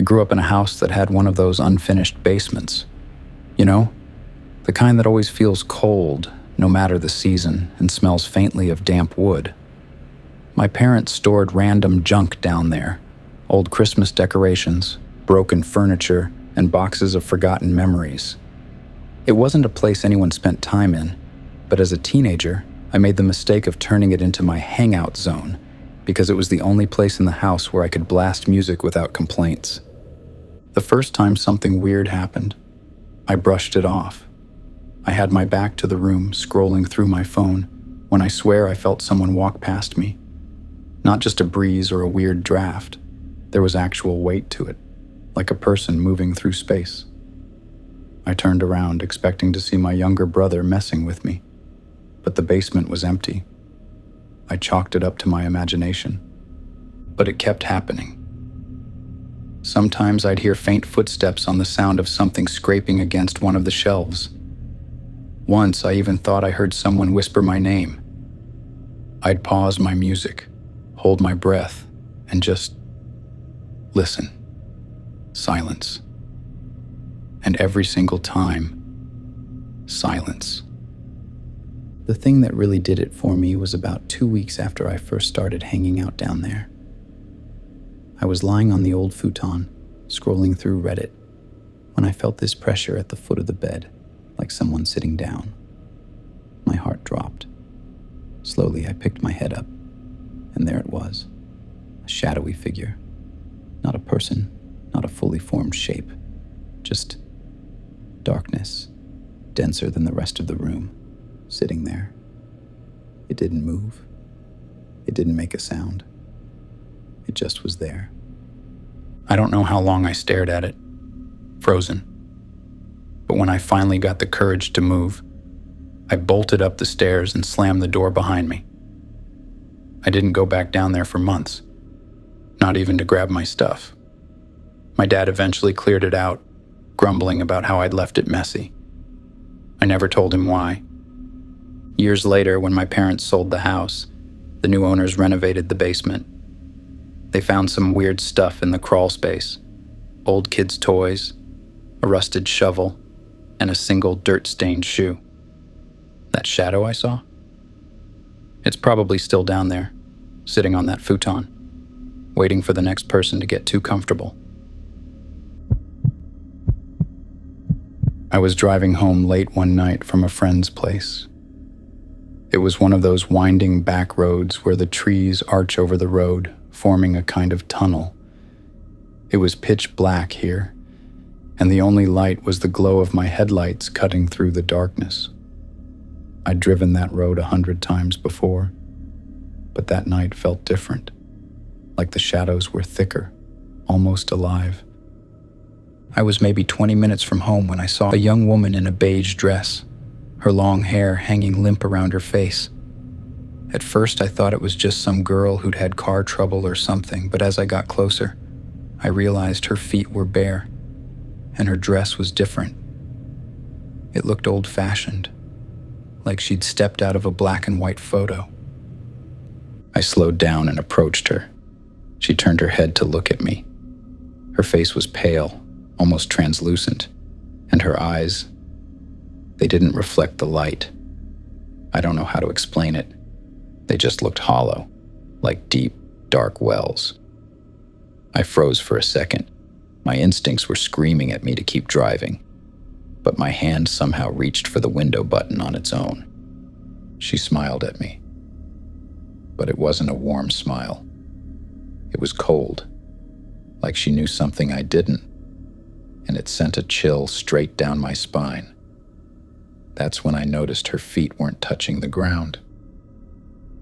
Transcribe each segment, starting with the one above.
grew up in a house that had one of those unfinished basements. You know, the kind that always feels cold, no matter the season, and smells faintly of damp wood. My parents stored random junk down there, old Christmas decorations, broken furniture, and boxes of forgotten memories. It wasn't a place anyone spent time in, but as a teenager, I made the mistake of turning it into my hangout zone because it was the only place in the house where I could blast music without complaints. The first time something weird happened, I brushed it off. I had my back to the room, scrolling through my phone, when I swear I felt someone walk past me. Not just a breeze or a weird draft. There was actual weight to it, like a person moving through space. I turned around, expecting to see my younger brother messing with me, but the basement was empty. I chalked it up to my imagination, but it kept happening. Sometimes I'd hear faint footsteps on the sound of something scraping against one of the shelves. Once I even thought I heard someone whisper my name. I'd pause my music, hold my breath, and just listen. Silence. And every single time, silence. The thing that really did it for me was about 2 weeks after I first started hanging out down there. I was lying on the old futon, scrolling through Reddit, when I felt this pressure at the foot of the bed, like someone sitting down. My heart dropped. Slowly, I picked my head up, and there it was, a shadowy figure. Not a person, not a fully formed shape, just darkness, denser than the rest of the room, sitting there. It didn't move. It didn't make a sound. It just was there. I don't know how long I stared at it, frozen. But when I finally got the courage to move, I bolted up the stairs and slammed the door behind me. I didn't go back down there for months, not even to grab my stuff. My dad eventually cleared it out, grumbling about how I'd left it messy. I never told him why. Years later, when my parents sold the house, the new owners renovated the basement. They found some weird stuff in the crawl space, old kids' toys, a rusted shovel, and a single dirt-stained shoe. That shadow I saw? It's probably still down there, sitting on that futon, waiting for the next person to get too comfortable. I was driving home late one night from a friend's place. It was one of those winding back roads where the trees arch over the road, forming a kind of tunnel. It was pitch black here, and the only light was the glow of my headlights cutting through the darkness. I'd driven that road 100 times before, but that night felt different, like the shadows were thicker, almost alive. I was maybe 20 minutes from home when I saw a young woman in a beige dress, her long hair hanging limp around her face. At first, I thought it was just some girl who'd had car trouble or something, but as I got closer, I realized her feet were bare, and her dress was different. It looked old-fashioned, like she'd stepped out of a black and white photo. I slowed down and approached her. She turned her head to look at me. Her face was pale, almost translucent, and her eyes, they didn't reflect the light. I don't know how to explain it. They just looked hollow, like deep, dark wells. I froze for a second. My instincts were screaming at me to keep driving, but my hand somehow reached for the window button on its own. She smiled at me, but it wasn't a warm smile. It was cold, like she knew something I didn't, and it sent a chill straight down my spine. That's when I noticed her feet weren't touching the ground.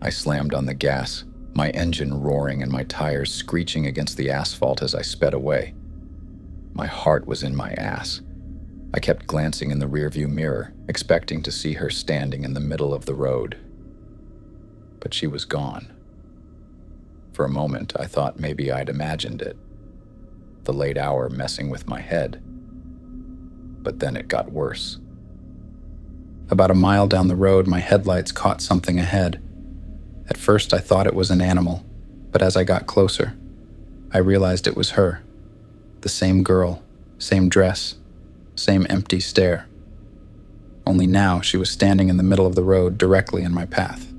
I slammed on the gas, my engine roaring and my tires screeching against the asphalt as I sped away. My heart was in my ass. I kept glancing in the rearview mirror, expecting to see her standing in the middle of the road. But she was gone. For a moment, I thought maybe I'd imagined it, the late hour messing with my head. But then it got worse. About a mile down the road, my headlights caught something ahead. At first, I thought it was an animal, but as I got closer, I realized it was her, The same girl, same dress, same empty stare. Only now she was standing in the middle of the road directly in my path.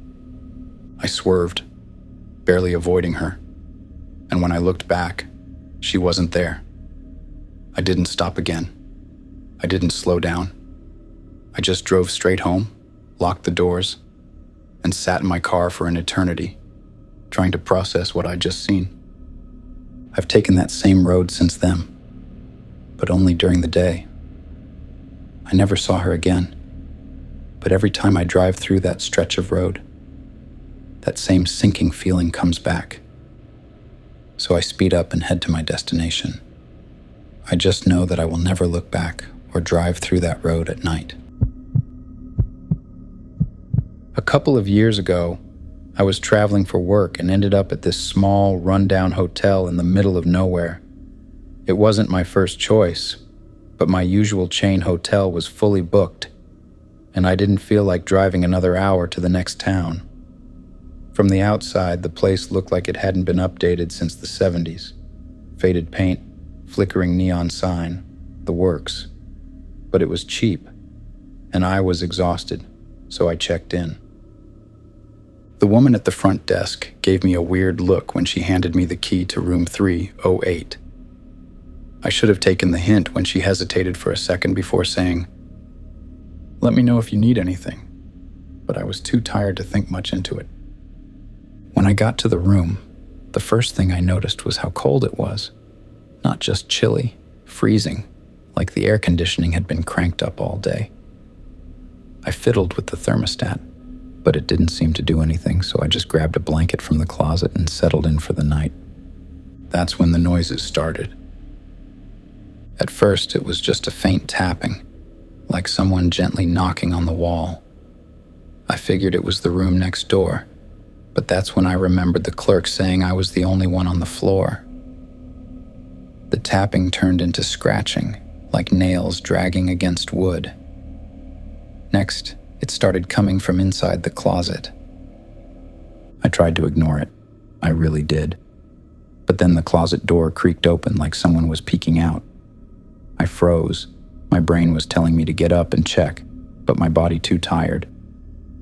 I swerved, barely avoiding her, and when I looked back, she wasn't there. I didn't stop again. I didn't slow down. I just drove straight home, locked the doors, and sat in my car for an eternity, trying to process what I'd just seen. I've taken that same road since then, but only during the day. I never saw her again, but every time I drive through that stretch of road, that same sinking feeling comes back. So I speed up and head to my destination. I just know that I will never look back or drive through that road at night. A couple of years ago, I was traveling for work and ended up at this small, rundown hotel in the middle of nowhere. It wasn't my first choice, but my usual chain hotel was fully booked, and I didn't feel like driving another hour to the next town. From the outside, the place looked like it hadn't been updated since the 70s. Faded paint, flickering neon sign, the works. But it was cheap, and I was exhausted, so I checked in. The woman at the front desk gave me a weird look when she handed me the key to room 308. I should have taken the hint when she hesitated for a second before saying, "Let me know if you need anything," but I was too tired to think much into it. When I got to the room, the first thing I noticed was how cold it was. Not just chilly, freezing, like the air conditioning had been cranked up all day. I fiddled with the thermostat, but it didn't seem to do anything, so I just grabbed a blanket from the closet and settled in for the night. That's when the noises started. At first, it was just a faint tapping, like someone gently knocking on the wall. I figured it was the room next door, but that's when I remembered the clerk saying I was the only one on the floor. The tapping turned into scratching, like nails dragging against wood. Next, it started coming from inside the closet. I tried to ignore it. I really did. But then the closet door creaked open like someone was peeking out. I froze. My brain was telling me to get up and check, but my body too tired.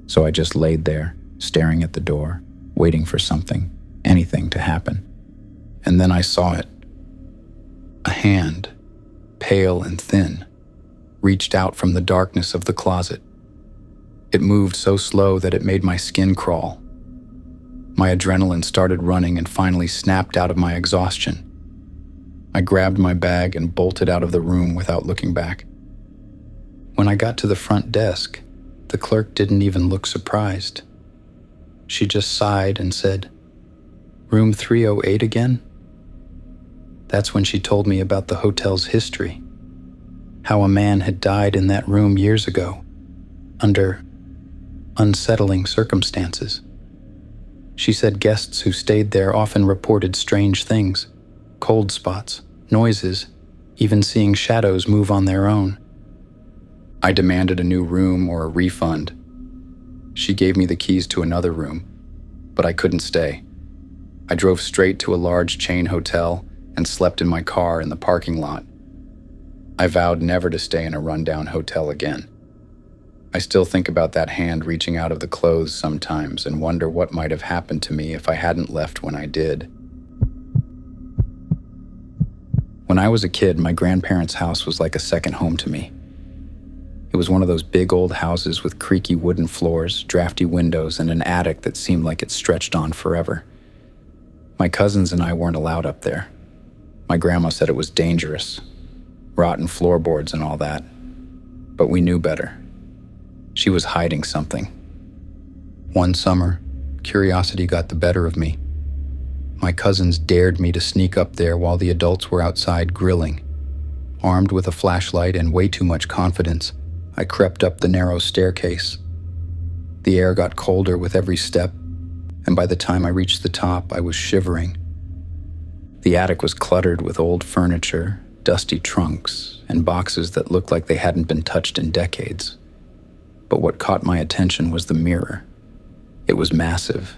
So I just laid there, staring at the door, waiting for something, anything to happen. And then I saw it. A hand, pale and thin, reached out from the darkness of the closet. It moved so slow that it made my skin crawl. My adrenaline started running and finally snapped out of my exhaustion. I grabbed my bag and bolted out of the room without looking back. When I got to the front desk, the clerk didn't even look surprised. She just sighed and said, "Room 308 again?" That's when she told me about the hotel's history, how a man had died in that room years ago, under unsettling circumstances. She said guests who stayed there often reported strange things, cold spots, noises, even seeing shadows move on their own. I demanded a new room or a refund. She gave me the keys to another room, but I couldn't stay. I drove straight to a large chain hotel and slept in my car in the parking lot. I vowed never to stay in a rundown hotel again. I still think about that hand reaching out of the clothes sometimes and wonder what might have happened to me if I hadn't left when I did. When I was a kid, my grandparents' house was like a second home to me. It was one of those big old houses with creaky wooden floors, drafty windows, and an attic that seemed like it stretched on forever. My cousins and I weren't allowed up there. My grandma said it was dangerous, rotten floorboards and all that. But we knew better. She was hiding something. One summer, curiosity got the better of me. My cousins dared me to sneak up there while the adults were outside grilling. Armed with a flashlight and way too much confidence, I crept up the narrow staircase. The air got colder with every step, and by the time I reached the top, I was shivering. The attic was cluttered with old furniture, dusty trunks, and boxes that looked like they hadn't been touched in decades. But what caught my attention was the mirror. It was massive,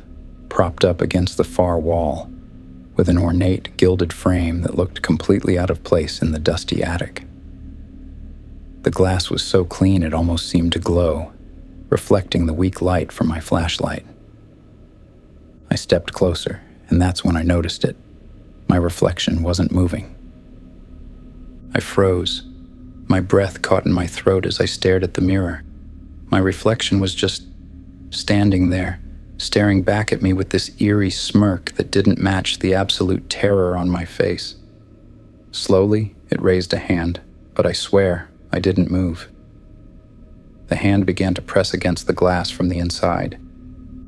propped up against the far wall, with an ornate gilded frame that looked completely out of place in the dusty attic. The glass was so clean it almost seemed to glow, reflecting the weak light from my flashlight. I stepped closer, and that's when I noticed it. My reflection wasn't moving. I froze. My breath caught in my throat as I stared at the mirror. My reflection was just standing there, staring back at me with this eerie smirk that didn't match the absolute terror on my face. Slowly, it raised a hand, but I swear I didn't move. The hand began to press against the glass from the inside.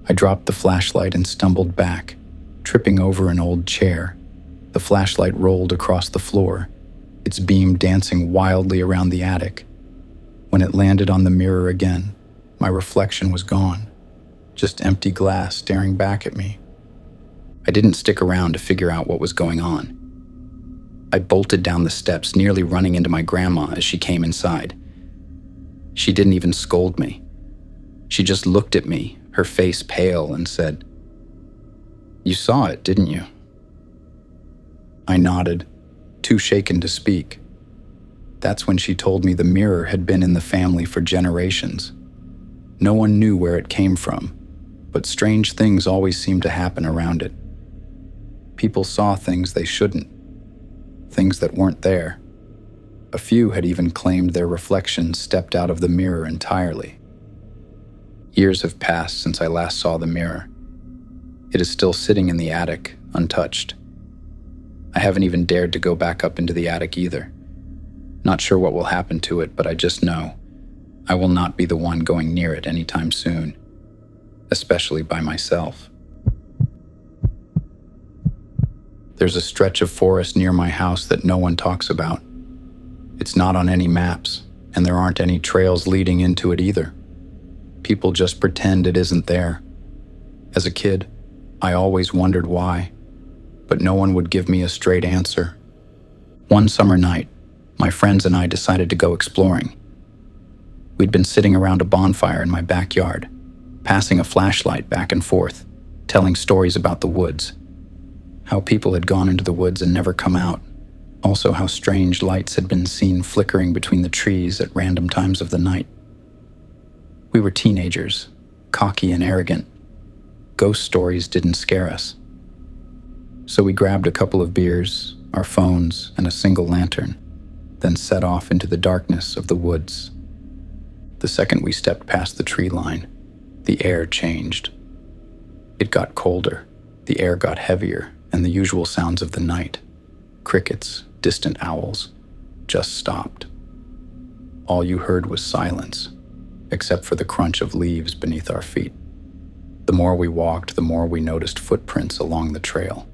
I dropped the flashlight and stumbled back, tripping over an old chair. The flashlight rolled across the floor, its beam dancing wildly around the attic. When it landed on the mirror again, my reflection was gone, just empty glass staring back at me. I didn't stick around to figure out what was going on. I bolted down the steps, nearly running into my grandma as she came inside. She didn't even scold me. She just looked at me, her face pale, and said, "You saw it, didn't you?" I nodded, too shaken to speak. That's when she told me the mirror had been in the family for generations. No one knew where it came from, but strange things always seemed to happen around it. People saw things they shouldn't, things that weren't there. A few had even claimed their reflections stepped out of the mirror entirely. Years have passed since I last saw the mirror. It is still sitting in the attic, untouched. I haven't even dared to go back up into the attic either. Not sure what will happen to it, but I just know I will not be the one going near it anytime soon, especially by myself. There's a stretch of forest near my house that no one talks about. It's not on any maps, and there aren't any trails leading into it either. People just pretend it isn't there. As a kid, I always wondered why, but no one would give me a straight answer. One summer night, my friends and I decided to go exploring. We'd been sitting around a bonfire in my backyard, passing a flashlight back and forth, telling stories about the woods. How people had gone into the woods and never come out. Also how strange lights had been seen flickering between the trees at random times of the night. We were teenagers, cocky and arrogant. Ghost stories didn't scare us. So we grabbed a couple of beers, our phones, and a single lantern, then set off into the darkness of the woods. The second we stepped past the tree line, the air changed. It got colder, the air got heavier, and the usual sounds of the night, crickets, distant owls, just stopped. All you heard was silence, except for the crunch of leaves beneath our feet. The more we walked, the more we noticed footprints along the trail.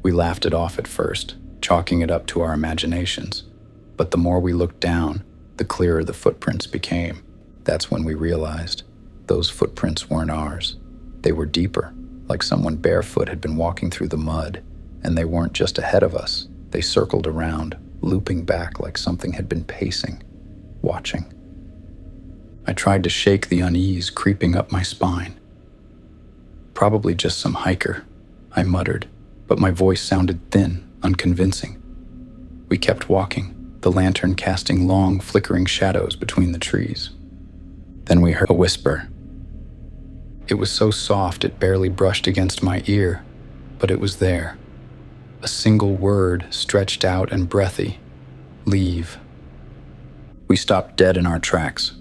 We laughed it off at first, chalking it up to our imaginations. But the more we looked down, the clearer the footprints became. That's when we realized those footprints weren't ours. They were deeper, like someone barefoot had been walking through the mud, and they weren't just ahead of us. They circled around, looping back like something had been pacing, watching. I tried to shake the unease creeping up my spine. "Probably just some hiker," I muttered, but my voice sounded thin, unconvincing. We kept walking, the lantern casting long, flickering shadows between the trees. Then we heard a whisper. It was so soft it barely brushed against my ear, but it was there. A single word stretched out and breathy. "Leave." We stopped dead in our tracks.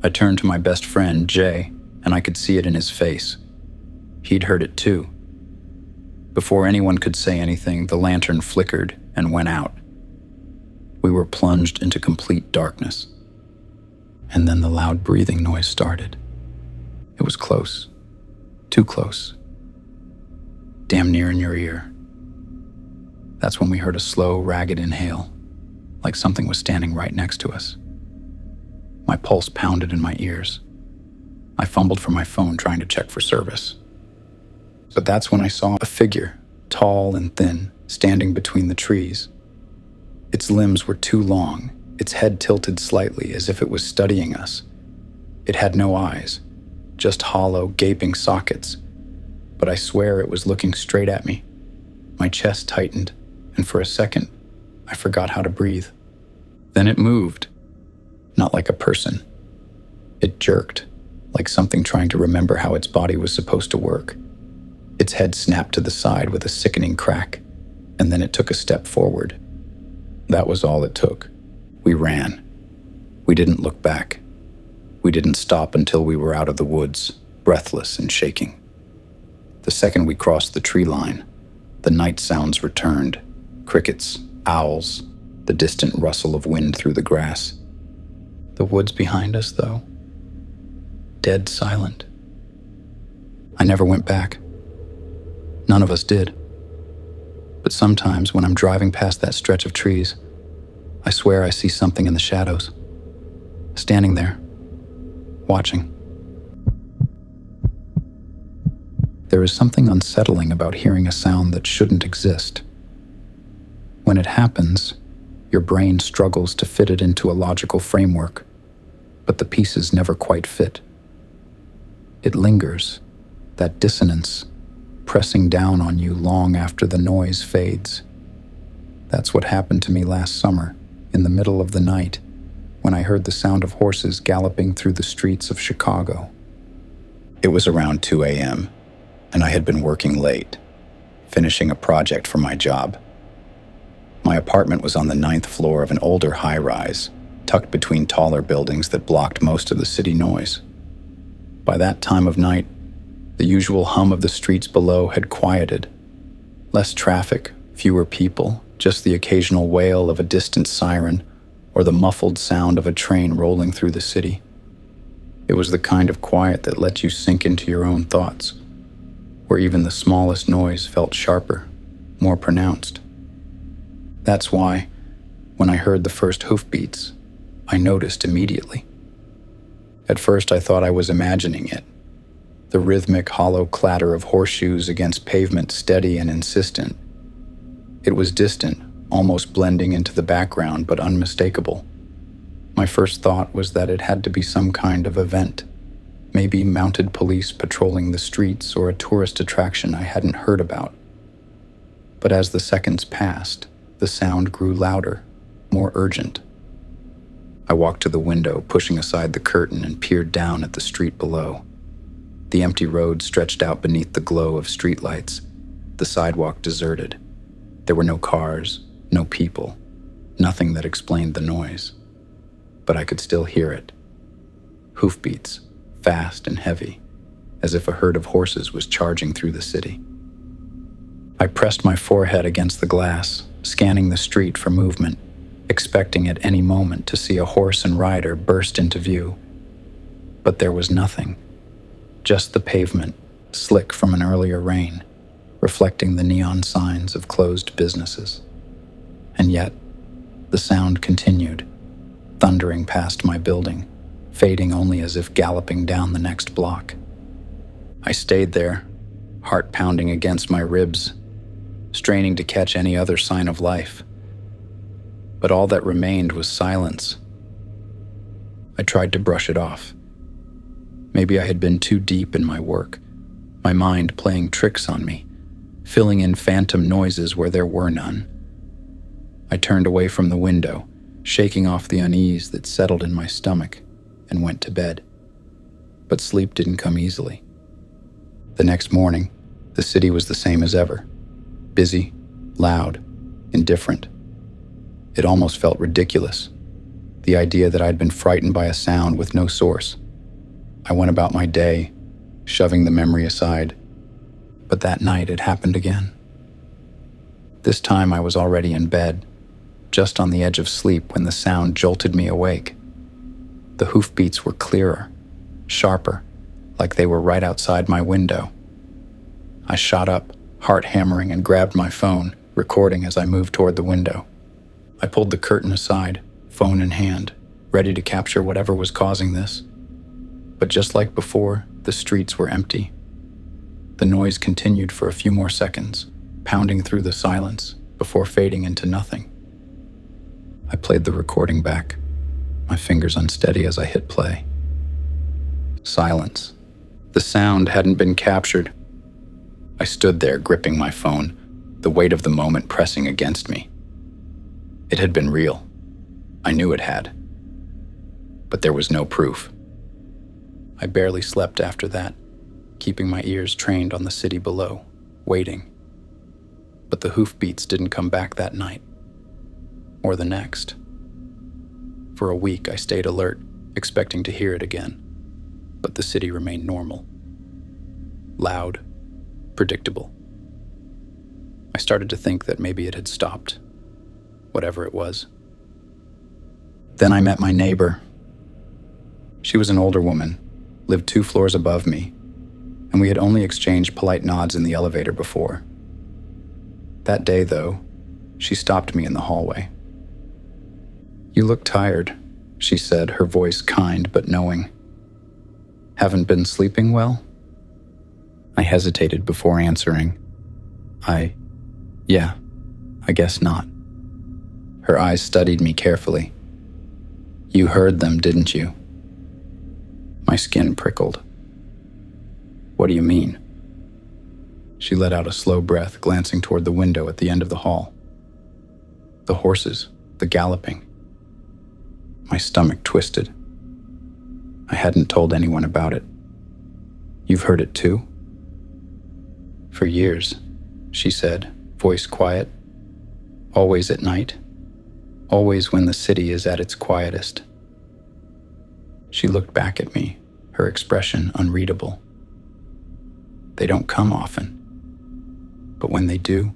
I turned to my best friend, Jay, and I could see it in his face. He'd heard it too. Before anyone could say anything, the lantern flickered and went out. We were plunged into complete darkness. And then the loud breathing noise started. It was close. Too close. Damn near in your ear. That's when we heard a slow, ragged inhale, like something was standing right next to us. My pulse pounded in my ears. I fumbled for my phone trying to check for service. But that's when I saw a figure, tall and thin, standing between the trees. Its limbs were too long, its head tilted slightly as if it was studying us. It had no eyes, just hollow, gaping sockets, but I swear it was looking straight at me. My chest tightened, and for a second, I forgot how to breathe. Then it moved, not like a person. It jerked, like something trying to remember how its body was supposed to work. Its head snapped to the side with a sickening crack, and then it took a step forward. That was all it took. We ran. We didn't look back. We didn't stop until we were out of the woods, breathless and shaking. The second we crossed the tree line, the night sounds returned. Crickets, owls, the distant rustle of wind through the grass. The woods behind us, though, dead silent. I never went back. None of us did. But sometimes when I'm driving past that stretch of trees, I swear I see something in the shadows, standing there, watching. There is something unsettling about hearing a sound that shouldn't exist. When it happens, your brain struggles to fit it into a logical framework, but the pieces never quite fit. It lingers, that dissonance, pressing down on you long after the noise fades. That's what happened to me last summer, in the middle of the night, when I heard the sound of horses galloping through the streets of Chicago. It was around 2 a.m., and I had been working late, finishing a project for my job. My apartment was on the 9th floor of an older high-rise, tucked between taller buildings that blocked most of the city noise. By that time of night, the usual hum of the streets below had quieted. Less traffic, fewer people, just the occasional wail of a distant siren or the muffled sound of a train rolling through the city. It was the kind of quiet that lets you sink into your own thoughts, where even the smallest noise felt sharper, more pronounced. That's why, when I heard the first hoofbeats, I noticed immediately. At first I thought I was imagining it, the rhythmic hollow clatter of horseshoes against pavement, steady and insistent. It was distant, almost blending into the background, but unmistakable. My first thought was that it had to be some kind of event, maybe mounted police patrolling the streets or a tourist attraction I hadn't heard about. But as the seconds passed, the sound grew louder, more urgent. I walked to the window, pushing aside the curtain, and peered down at the street below. The empty road stretched out beneath the glow of streetlights, the sidewalk deserted. There were no cars, no people, nothing that explained the noise. But I could still hear it. Hoofbeats, fast and heavy, as if a herd of horses was charging through the city. I pressed my forehead against the glass, scanning the street for movement, expecting at any moment to see a horse and rider burst into view. But there was nothing, just the pavement, slick from an earlier rain, reflecting the neon signs of closed businesses. And yet, the sound continued, thundering past my building, fading only as if galloping down the next block. I stayed there, heart pounding against my ribs, straining to catch any other sign of life. But all that remained was silence. I tried to brush it off. Maybe I had been too deep in my work, my mind playing tricks on me, filling in phantom noises where there were none. I turned away from the window, shaking off the unease that settled in my stomach, and went to bed. But sleep didn't come easily. The next morning, the city was the same as ever. Busy, loud, indifferent. It almost felt ridiculous, the idea that I'd been frightened by a sound with no source. I went about my day, shoving the memory aside. But that night it happened again. This time I was already in bed, just on the edge of sleep when the sound jolted me awake. The hoofbeats were clearer, sharper, like they were right outside my window. I shot up, heart hammering, and grabbed my phone, recording as I moved toward the window. I pulled the curtain aside, phone in hand, ready to capture whatever was causing this. But just like before, the streets were empty. The noise continued for a few more seconds, pounding through the silence before fading into nothing. I played the recording back, my fingers unsteady as I hit play. Silence. The sound hadn't been captured. I stood there gripping my phone, the weight of the moment pressing against me. It had been real. I knew it had. But there was no proof. I barely slept after that, keeping my ears trained on the city below, waiting. But the hoofbeats didn't come back that night, or the next. For a week I stayed alert, expecting to hear it again, but the city remained normal. Loud, predictable. I started to think that maybe it had stopped, whatever it was. Then I met my neighbor. She was an older woman, lived 2 floors above me, and we had only exchanged polite nods in the elevator before. That day, though, she stopped me in the hallway. "You look tired," she said, her voice kind but knowing. "Haven't been sleeping well?" I hesitated before answering. Yeah, I guess not." Her eyes studied me carefully. "You heard them, didn't you?" My skin prickled. "What do you mean?" She let out a slow breath, glancing toward the window at the end of the hall. "The horses, the galloping." My stomach twisted. I hadn't told anyone about it. "You've heard it too?" "For years," she said, voice quiet. "Always at night. Always when the city is at its quietest." She looked back at me, her expression unreadable. "They don't come often. But when they do,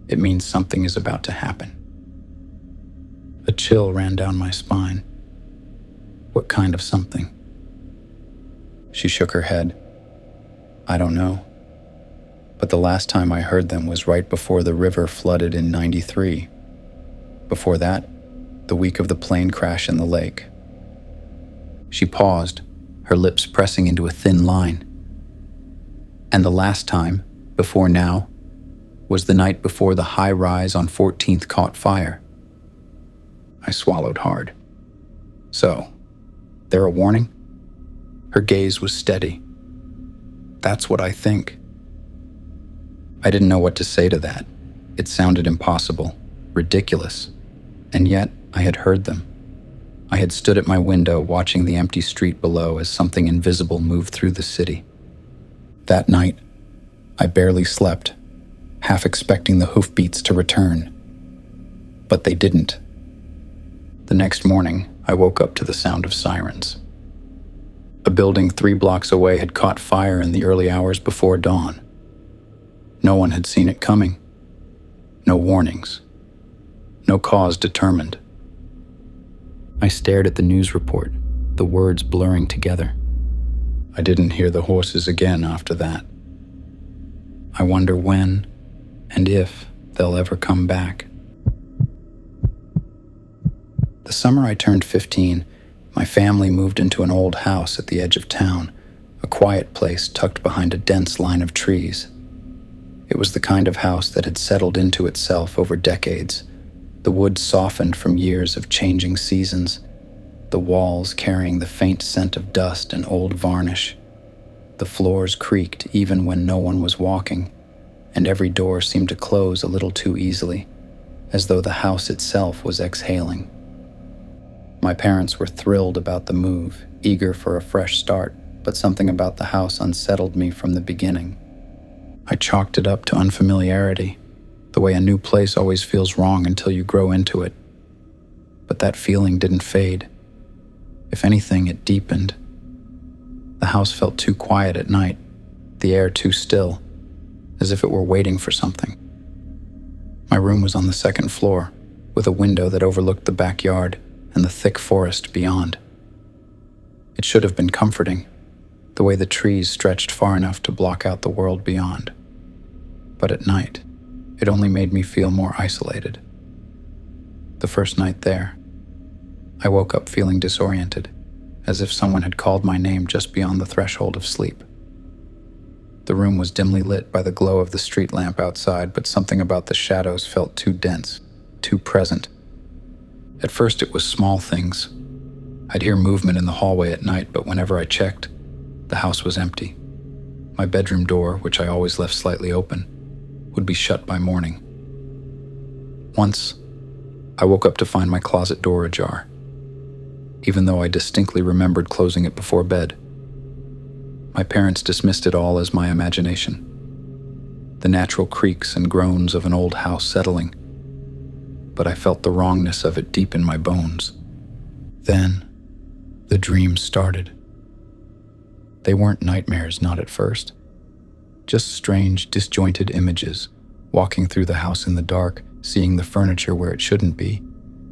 it means something is about to happen." A chill ran down my spine. "What kind of something?" She shook her head. "I don't know. But the last time I heard them was right before the river flooded in '93. Before that, the week of the plane crash in the lake." She paused, her lips pressing into a thin line. "And the last time, before now, was the night before the high rise on 14th caught fire." I swallowed hard. "So, there a warning?" Her gaze was steady. "That's what I think." I didn't know what to say to that. It sounded impossible, ridiculous, and yet I had heard them. I had stood at my window watching the empty street below as something invisible moved through the city. That night, I barely slept, half expecting the hoofbeats to return. But they didn't. The next morning, I woke up to the sound of sirens. A building 3 blocks away had caught fire in the early hours before dawn. No one had seen it coming. No warnings. No cause determined. I stared at the news report, the words blurring together. I didn't hear the horses again after that. I wonder when and if they'll ever come back. The summer I turned 15, my family moved into an old house at the edge of town, a quiet place tucked behind a dense line of trees. It was the kind of house that had settled into itself over decades, the wood softened from years of changing seasons, the walls carrying the faint scent of dust and old varnish. The floors creaked even when no one was walking, and every door seemed to close a little too easily, as though the house itself was exhaling. My parents were thrilled about the move, eager for a fresh start, but something about the house unsettled me from the beginning. I chalked it up to unfamiliarity, the way a new place always feels wrong until you grow into it. But that feeling didn't fade. If anything, it deepened. The house felt too quiet at night, the air too still, as if it were waiting for something. My room was on the 2nd floor, with a window that overlooked the backyard and the thick forest beyond. It should have been comforting, the way the trees stretched far enough to block out the world beyond. But at night, it only made me feel more isolated. The first night there, I woke up feeling disoriented, as if someone had called my name just beyond the threshold of sleep. The room was dimly lit by the glow of the street lamp outside, but something about the shadows felt too dense, too present. At first it was small things. I'd hear movement in the hallway at night, but whenever I checked, the house was empty. My bedroom door, which I always left slightly open, would be shut by morning. Once, I woke up to find my closet door ajar, even though I distinctly remembered closing it before bed. My parents dismissed it all as my imagination, the natural creaks and groans of an old house settling, but I felt the wrongness of it deep in my bones. Then, the dreams started. They weren't nightmares, not at first. Just strange, disjointed images, walking through the house in the dark, seeing the furniture where it shouldn't be,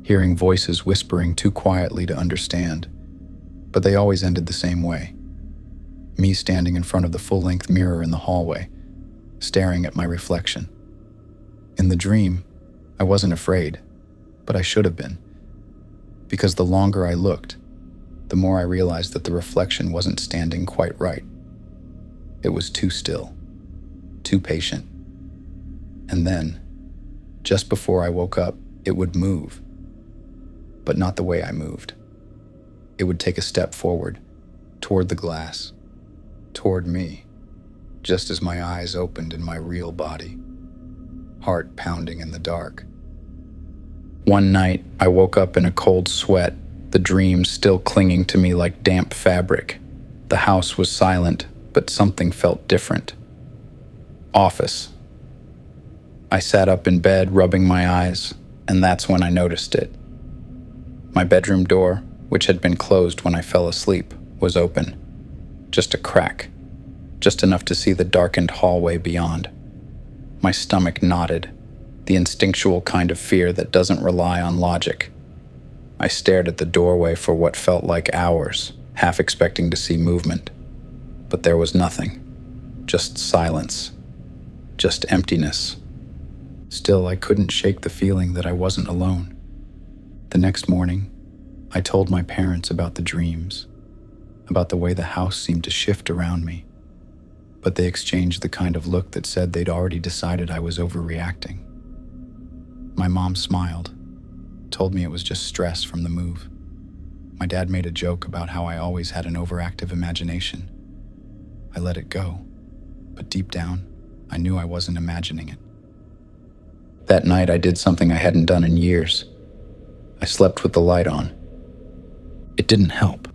hearing voices whispering too quietly to understand. But they always ended the same way. Me standing in front of the full-length mirror in the hallway, staring at my reflection. In the dream, I wasn't afraid, but I should have been. Because the longer I looked, the more I realized that the reflection wasn't standing quite right. It was too still, too patient. And then, just before I woke up, it would move. But not the way I moved. It would take a step forward, toward the glass, toward me, just as my eyes opened in my real body, heart pounding in the dark. One night, I woke up in a cold sweat, the dream still clinging to me like damp fabric. The house was silent, but something felt different. Office. I sat up in bed, rubbing my eyes, and that's when I noticed it. My bedroom door, which had been closed when I fell asleep, was open. Just a crack, just enough to see the darkened hallway beyond. My stomach knotted, the instinctual kind of fear that doesn't rely on logic. I stared at the doorway for what felt like hours, half expecting to see movement. But there was nothing. Just silence. Just emptiness. Still, I couldn't shake the feeling that I wasn't alone. The next morning, I told my parents about the dreams, about the way the house seemed to shift around me. But they exchanged the kind of look that said they'd already decided I was overreacting. My mom smiled, told me it was just stress from the move. My dad made a joke about how I always had an overactive imagination. I let it go, but deep down, I knew I wasn't imagining it. That night, I did something I hadn't done in years. I slept with the light on. It didn't help.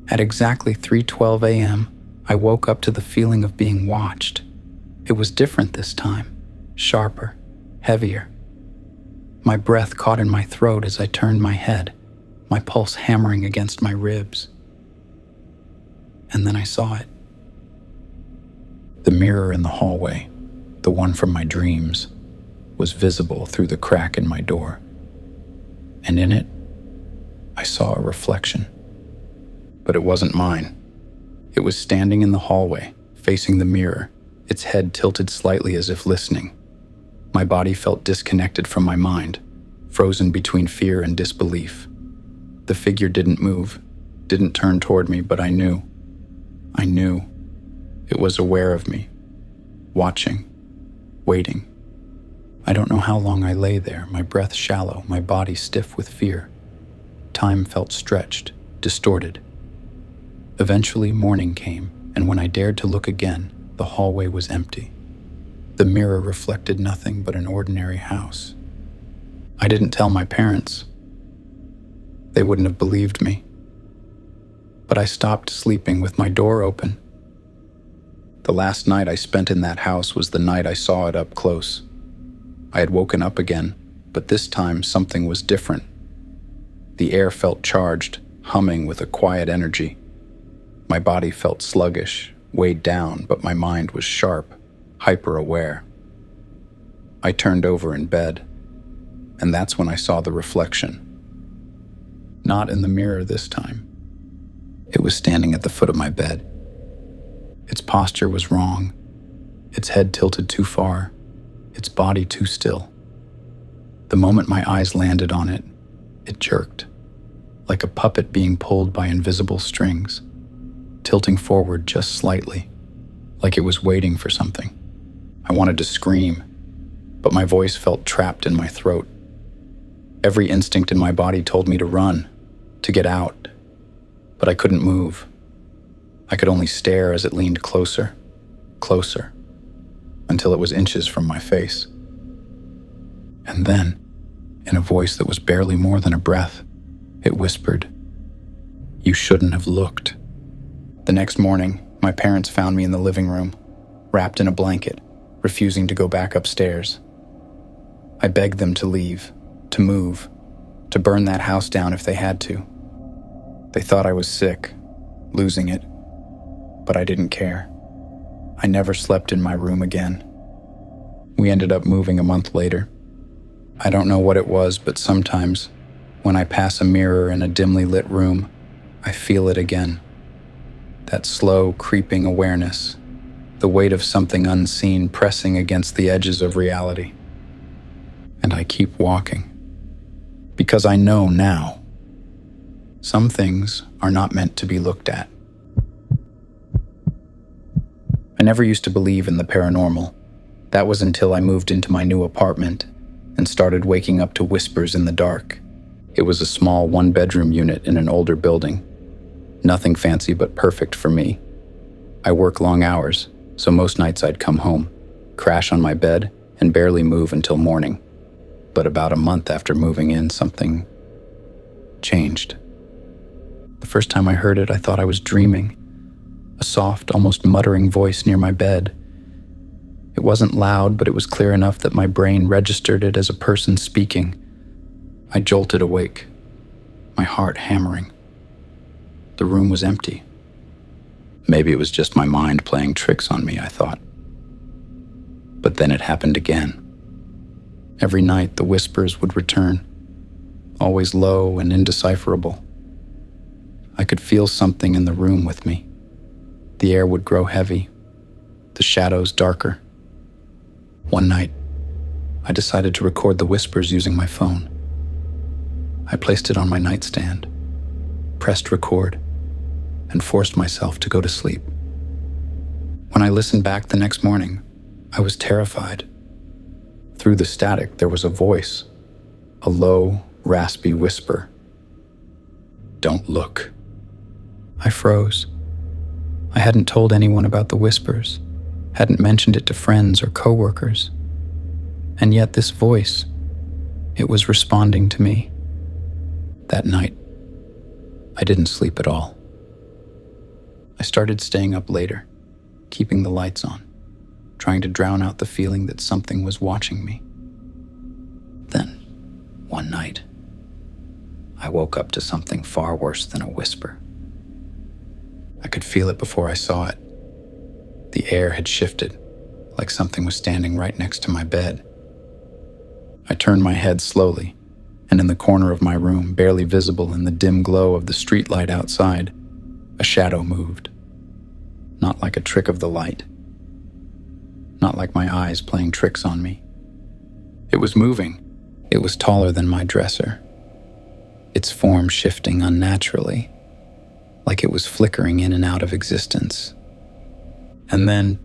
At exactly 3:12 a.m., I woke up to the feeling of being watched. It was different this time, sharper, heavier. My breath caught in my throat as I turned my head, my pulse hammering against my ribs. And then I saw it. The mirror in the hallway, the one from my dreams, was visible through the crack in my door. And in it, I saw a reflection. But it wasn't mine. It was standing in the hallway, facing the mirror, its head tilted slightly as if listening. My body felt disconnected from my mind, frozen between fear and disbelief. The figure didn't move, didn't turn toward me, but I knew. I knew. It was aware of me, watching, waiting. I don't know how long I lay there, my breath shallow, my body stiff with fear. Time felt stretched, distorted. Eventually, morning came, and when I dared to look again, the hallway was empty. The mirror reflected nothing but an ordinary house. I didn't tell my parents. They wouldn't have believed me. But I stopped sleeping with my door open. The last night I spent in that house was the night I saw it up close. I had woken up again, but this time something was different. The air felt charged, humming with a quiet energy. My body felt sluggish, weighed down, but my mind was sharp, hyper-aware. I turned over in bed, and that's when I saw the reflection. Not in the mirror this time. It was standing at the foot of my bed. Its posture was wrong, its head tilted too far, its body too still. The moment my eyes landed on it, it jerked, like a puppet being pulled by invisible strings, tilting forward just slightly, like it was waiting for something. I wanted to scream, but my voice felt trapped in my throat. Every instinct in my body told me to run, to get out, but I couldn't move. I could only stare as it leaned closer, closer, until it was inches from my face. And then, in a voice that was barely more than a breath, it whispered, "You shouldn't have looked." The next morning, my parents found me in the living room, wrapped in a blanket, refusing to go back upstairs. I begged them to leave, to move, to burn that house down if they had to. They thought I was sick, losing it, but I didn't care. I never slept in my room again. We ended up moving a month later. I don't know what it was, but sometimes, when I pass a mirror in a dimly lit room, I feel it again. That slow, creeping awareness, the weight of something unseen pressing against the edges of reality. And I keep walking. Because I know now, some things are not meant to be looked at. I never used to believe in the paranormal. That was until I moved into my new apartment and started waking up to whispers in the dark. It was a small one-bedroom unit in an older building. Nothing fancy but perfect for me. I work long hours, so most nights I'd come home, crash on my bed, and barely move until morning. But about a month after moving in, something changed. The first time I heard it, I thought I was dreaming. A soft, almost muttering voice near my bed. It wasn't loud, but it was clear enough that my brain registered it as a person speaking. I jolted awake, my heart hammering. The room was empty. Maybe it was just my mind playing tricks on me, I thought. But then it happened again. Every night the whispers would return, always low and indecipherable. I could feel something in the room with me. The air would grow heavy, the shadows darker. One night, I decided to record the whispers using my phone. I placed it on my nightstand, pressed record, and forced myself to go to sleep. When I listened back the next morning, I was terrified. Through the static, there was a voice, a low, raspy whisper. "Don't look." I froze. I hadn't told anyone about the whispers, hadn't mentioned it to friends or coworkers. And yet this voice, it was responding to me. That night, I didn't sleep at all. I started staying up later, keeping the lights on, trying to drown out the feeling that something was watching me. Then, one night, I woke up to something far worse than a whisper. I could feel it before I saw it. The air had shifted, like something was standing right next to my bed. I turned my head slowly, and in the corner of my room, barely visible in the dim glow of the streetlight outside, a shadow moved. Not like a trick of the light. Not like my eyes playing tricks on me. It was moving. It was taller than my dresser. Its form shifting unnaturally, like it was flickering in and out of existence. And then,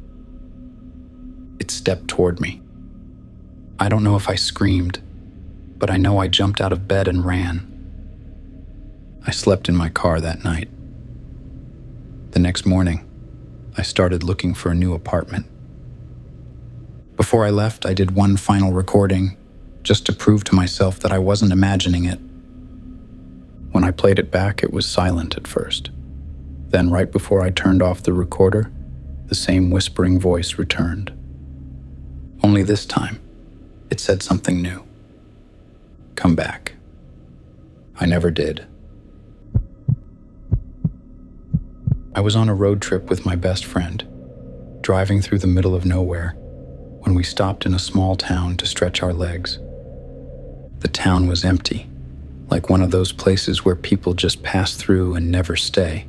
it stepped toward me. I don't know if I screamed, but I know I jumped out of bed and ran. I slept in my car that night. The next morning, I started looking for a new apartment. Before I left, I did one final recording, just to prove to myself that I wasn't imagining it. When I played it back, it was silent at first. Then, right before I turned off the recorder, the same whispering voice returned. Only this time, it said something new. Come back. I never did. I was on a road trip with my best friend, driving through the middle of nowhere, when we stopped in a small town to stretch our legs. The town was empty, like one of those places where people just pass through and never stay.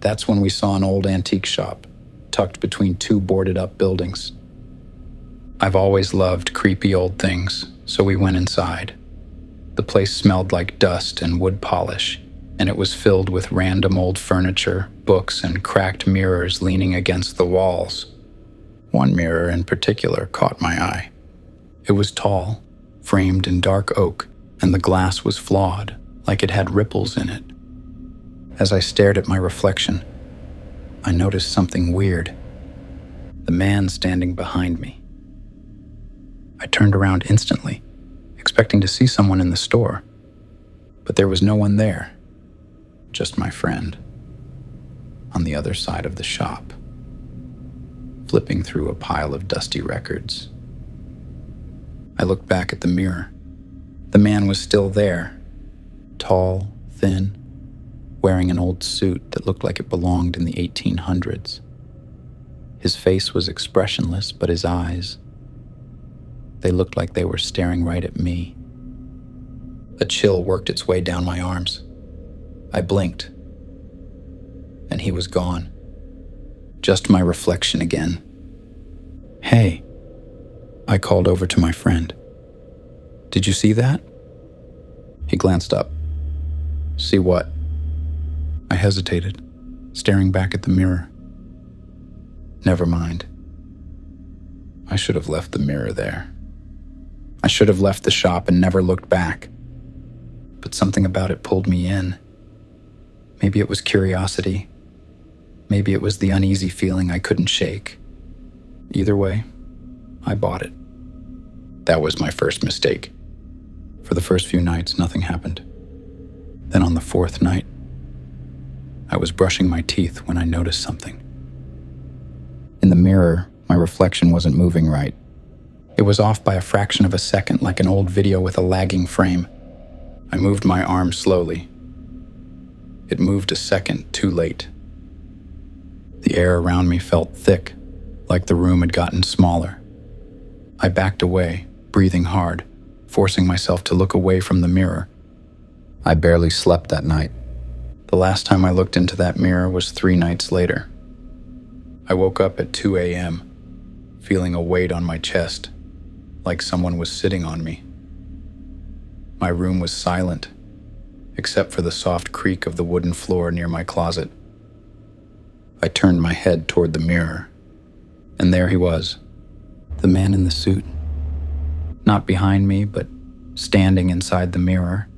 That's when we saw an old antique shop, tucked between two boarded-up buildings. I've always loved creepy old things, so we went inside. The place smelled like dust and wood polish, and it was filled with random old furniture, books, and cracked mirrors leaning against the walls. One mirror in particular caught my eye. It was tall, framed in dark oak, and the glass was flawed, like it had ripples in it. As I stared at my reflection, I noticed something weird. the man standing behind me. I turned around instantly, expecting to see someone in the store, but there was no one there, just my friend, on the other side of the shop, flipping through a pile of dusty records. I looked back at the mirror. The man was still there, tall, thin, wearing an old suit that looked like it belonged in the 1800s. His face was expressionless, but his eyes, they looked like they were staring right at me. A chill worked its way down my arms. I blinked, and he was gone. Just my reflection again. "Hey," I called over to my friend. "Did you see that?" He glanced up. "See what?" I hesitated, staring back at the mirror. Never mind. I should have left the mirror there. I should have left the shop and never looked back. But something about it pulled me in. Maybe it was curiosity. Maybe it was the uneasy feeling I couldn't shake. Either way, I bought it. That was my first mistake. For the first few nights, nothing happened. Then on the fourth night, I was brushing my teeth when I noticed something. In the mirror, my reflection wasn't moving right. It was off by a fraction of a second, like an old video with a lagging frame. I moved my arm slowly. It moved a second too late. The air around me felt thick, like the room had gotten smaller. I backed away, breathing hard, forcing myself to look away from the mirror. I barely slept that night. The last time I looked into that mirror was 3 nights later. I woke up at 2 a.m., feeling a weight on my chest, like someone was sitting on me. My room was silent, except for the soft creak of the wooden floor near my closet. I turned my head toward the mirror, and there he was, the man in the suit. Not behind me, but standing inside the mirror.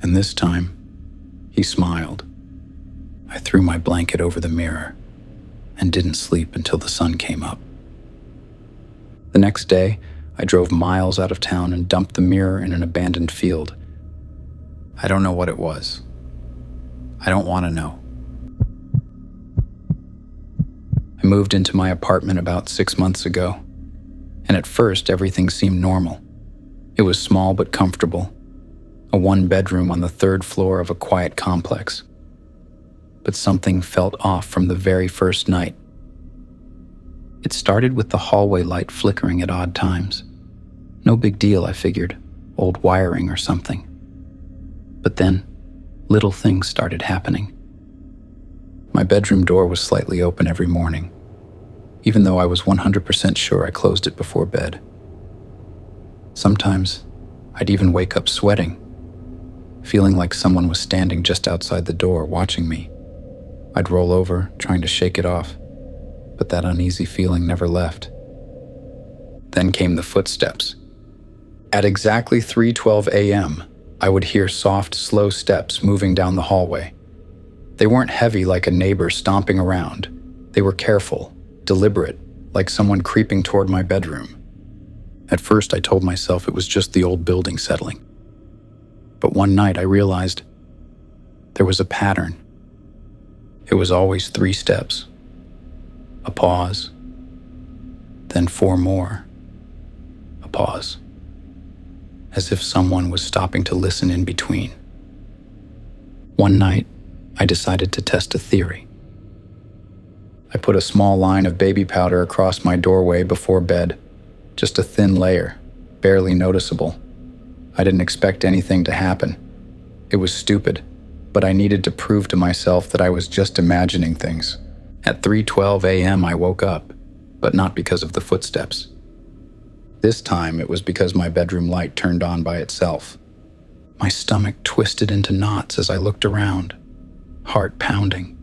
And this time, he smiled. I threw my blanket over the mirror and didn't sleep until the sun came up. The next day, I drove miles out of town and dumped the mirror in an abandoned field. I don't know what it was. I don't want to know. I moved into my apartment about 6 months ago, and at first everything seemed normal. It was small but comfortable, a 1-bedroom on the 3rd floor of a quiet complex. But something felt off from the very first night. It started with the hallway light flickering at odd times. No big deal, I figured, old wiring or something. But then, little things started happening. My bedroom door was slightly open every morning, even though I was 100% sure I closed it before bed. Sometimes, I'd even wake up sweating, feeling like someone was standing just outside the door watching me. I'd roll over, trying to shake it off, but that uneasy feeling never left. Then came the footsteps. At exactly 3:12 a.m., I would hear soft, slow steps moving down the hallway. They weren't heavy like a neighbor stomping around. They were careful, deliberate, like someone creeping toward my bedroom. At first, I told myself it was just the old building settling. But one night, I realized there was a pattern. It was always 3 steps. A pause, then 4 more. A pause. As if someone was stopping to listen in between. One night, I decided to test a theory. I put a small line of baby powder across my doorway before bed, just a thin layer, barely noticeable. I didn't expect anything to happen. It was stupid, but I needed to prove to myself that I was just imagining things. At 3:12 a.m. I woke up, but not because of the footsteps. This time it was because my bedroom light turned on by itself. My stomach twisted into knots as I looked around, heart pounding.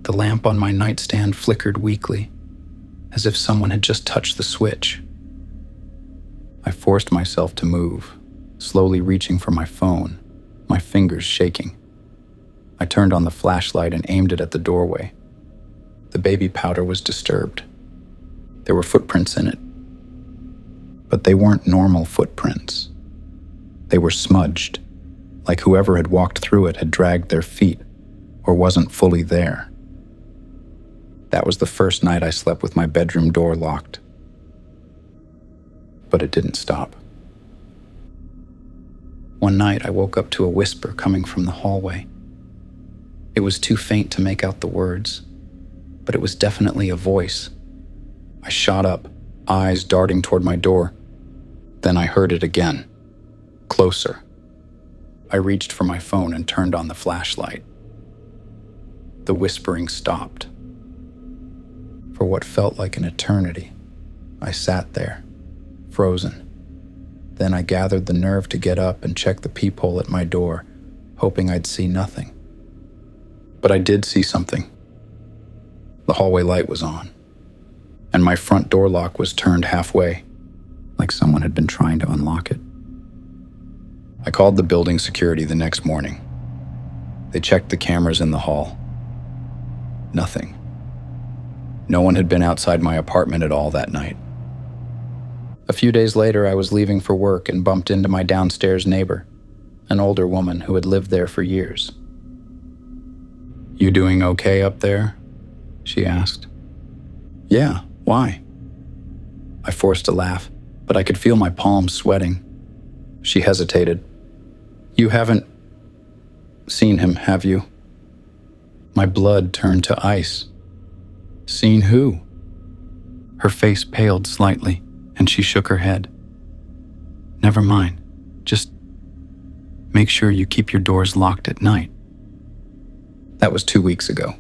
The lamp on my nightstand flickered weakly, as if someone had just touched the switch. I forced myself to move, slowly reaching for my phone, my fingers shaking. I turned on the flashlight and aimed it at the doorway. The baby powder was disturbed. There were footprints in it. But they weren't normal footprints. They were smudged, like whoever had walked through it had dragged their feet or wasn't fully there. That was the first night I slept with my bedroom door locked. But it didn't stop. One night I woke up to a whisper coming from the hallway. It was too faint to make out the words, but it was definitely a voice. I shot up, eyes darting toward my door. Then I heard it again, closer. I reached for my phone and turned on the flashlight. The whispering stopped. For what felt like an eternity, I sat there, frozen. Then I gathered the nerve to get up and check the peephole at my door, hoping I'd see nothing. But I did see something. The hallway light was on, and my front door lock was turned halfway, like someone had been trying to unlock it. I called the building security the next morning. They checked the cameras in the hall. Nothing. No one had been outside my apartment at all that night. A few days later, I was leaving for work and bumped into my downstairs neighbor, an older woman who had lived there for years. "You doing okay up there?" she asked. "Yeah, why?" I forced a laugh, but I could feel my palms sweating. She hesitated. "You haven't seen him, have you?" My blood turned to ice. "Seen who?" Her face paled slightly, and she shook her head. "Never mind. Just make sure you keep your doors locked at night." That was 2 weeks ago.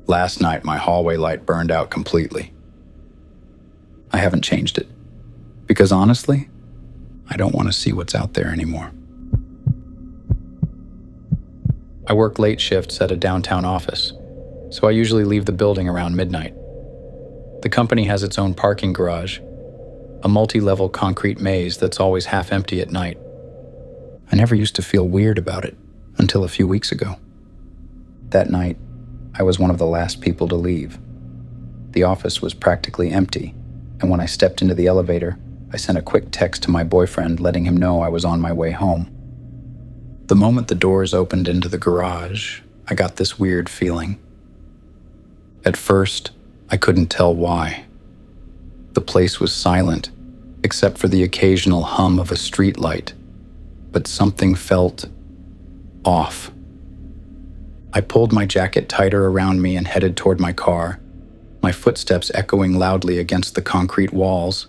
Last night, my hallway light burned out completely. I haven't changed it, because honestly, I don't want to see what's out there anymore. I work late shifts at a downtown office, so I usually leave the building around midnight. The company has its own parking garage, a multi-level concrete maze that's always half empty at night. I never used to feel weird about it until a few weeks ago. That night, I was one of the last people to leave. The office was practically empty, and when I stepped into the elevator, I sent a quick text to my boyfriend letting him know I was on my way home. The moment the doors opened into the garage, I got this weird feeling. At first, I couldn't tell why. The place was silent, except for the occasional hum of a streetlight, but something felt off. I pulled my jacket tighter around me and headed toward my car, my footsteps echoing loudly against the concrete walls.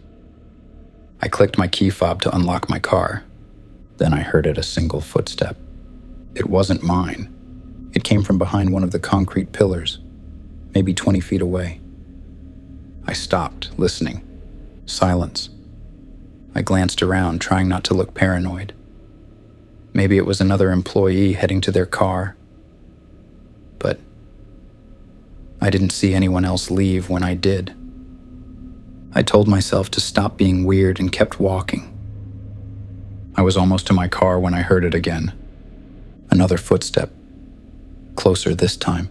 I clicked my key fob to unlock my car. Then I heard a single footstep. It wasn't mine. It came from behind one of the concrete pillars, maybe 20 feet away. I stopped, listening. Silence. I glanced around, trying not to look paranoid. Maybe it was another employee heading to their car. But I didn't see anyone else leave when I did. I told myself to stop being weird and kept walking. I was almost to my car when I heard it again. Another footstep. Closer this time.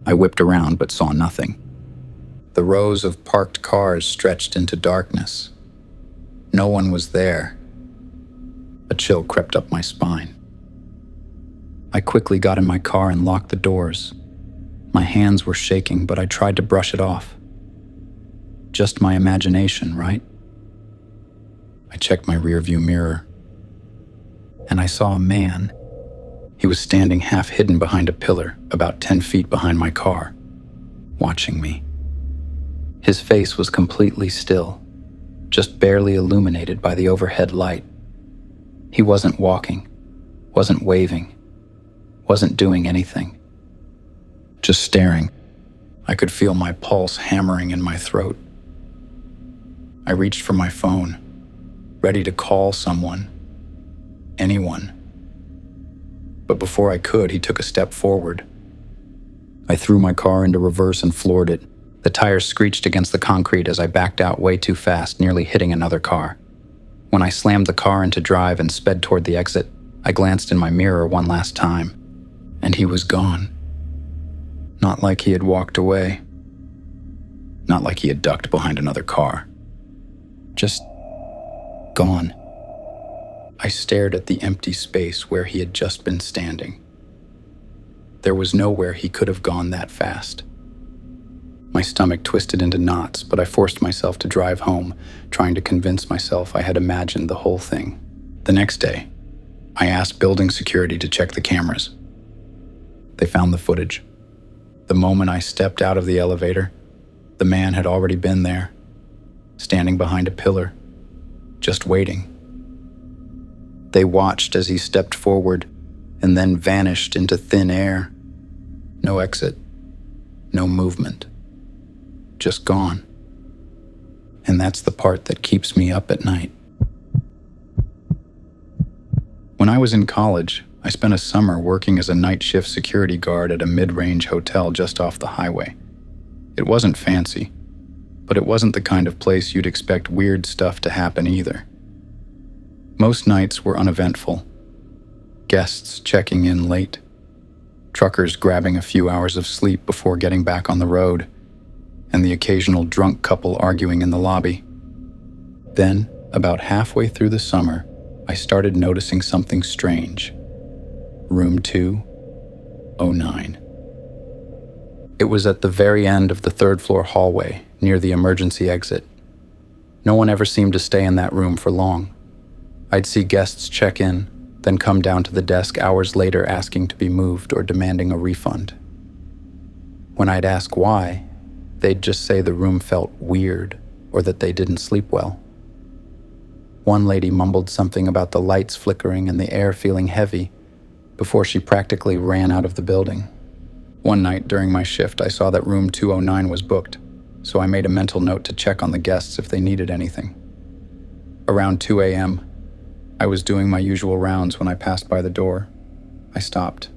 I whipped around but saw nothing. The rows of parked cars stretched into darkness. No one was there. A chill crept up my spine. I quickly got in my car and locked the doors. My hands were shaking, but I tried to brush it off. Just my imagination, right? I checked my rearview mirror, and I saw a man. He was standing half hidden behind a pillar, about 10 feet behind my car, watching me. His face was completely still, just barely illuminated by the overhead light. He wasn't walking, wasn't waving, wasn't doing anything. Just staring. I could feel my pulse hammering in my throat. I reached for my phone, ready to call someone, anyone. But before I could, he took a step forward. I threw my car into reverse and floored it. The tires screeched against the concrete as I backed out way too fast, nearly hitting another car. When I slammed the car into drive and sped toward the exit, I glanced in my mirror one last time, and he was gone. Not like he had walked away. Not like he had ducked behind another car. Just gone. I stared at the empty space where he had just been standing. There was nowhere he could have gone that fast. My stomach twisted into knots, but I forced myself to drive home, trying to convince myself I had imagined the whole thing. The next day, I asked building security to check the cameras. They found the footage. The moment I stepped out of the elevator, the man had already been there, standing behind a pillar, just waiting. They watched as he stepped forward and then vanished into thin air. No exit, no movement, just gone. And that's the part that keeps me up at night. When I was in college, I spent a summer working as a night shift security guard at a mid-range hotel just off the highway. It wasn't fancy, but it wasn't the kind of place you'd expect weird stuff to happen either. Most nights were uneventful. Guests checking in late, truckers grabbing a few hours of sleep before getting back on the road, and the occasional drunk couple arguing in the lobby. Then, about halfway through the summer, I started noticing something strange. Room 209. It was at the very end of the third-floor hallway, near the emergency exit. No one ever seemed to stay in that room for long. I'd see guests check in, then come down to the desk hours later asking to be moved or demanding a refund. When I'd ask why, they'd just say the room felt weird or that they didn't sleep well. One lady mumbled something about the lights flickering and the air feeling heavy before she practically ran out of the building. One night during my shift, I saw that room 209 was booked, so I made a mental note to check on the guests if they needed anything. Around 2 a.m., I was doing my usual rounds when I passed by the door. I stopped.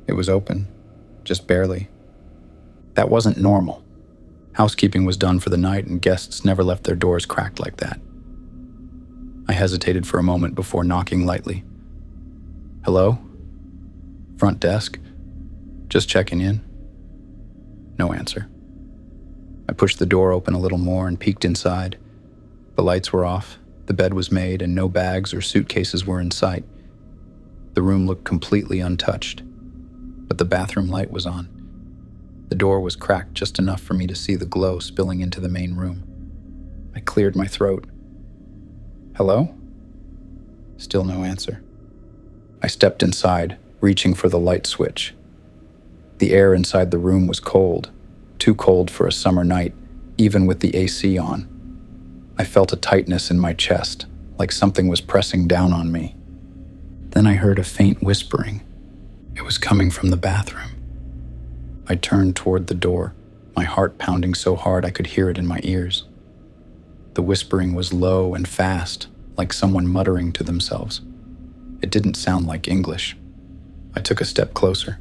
It was open, just barely. That wasn't normal. Housekeeping was done for the night and guests never left their doors cracked like that. I hesitated for a moment before knocking lightly. Hello? Front desk? Just checking in. No answer. I pushed the door open a little more and peeked inside. The lights were off, the bed was made, and no bags or suitcases were in sight. The room looked completely untouched, but the bathroom light was on. The door was cracked just enough for me to see the glow spilling into the main room. I cleared my throat. Hello? Still no answer. I stepped inside, reaching for the light switch. The air inside the room was cold, too cold for a summer night, even with the AC on. I felt a tightness in my chest, like something was pressing down on me. Then I heard a faint whispering. It was coming from the bathroom. I turned toward the door, my heart pounding so hard I could hear it in my ears. The whispering was low and fast, like someone muttering to themselves. It didn't sound like English. I took a step closer.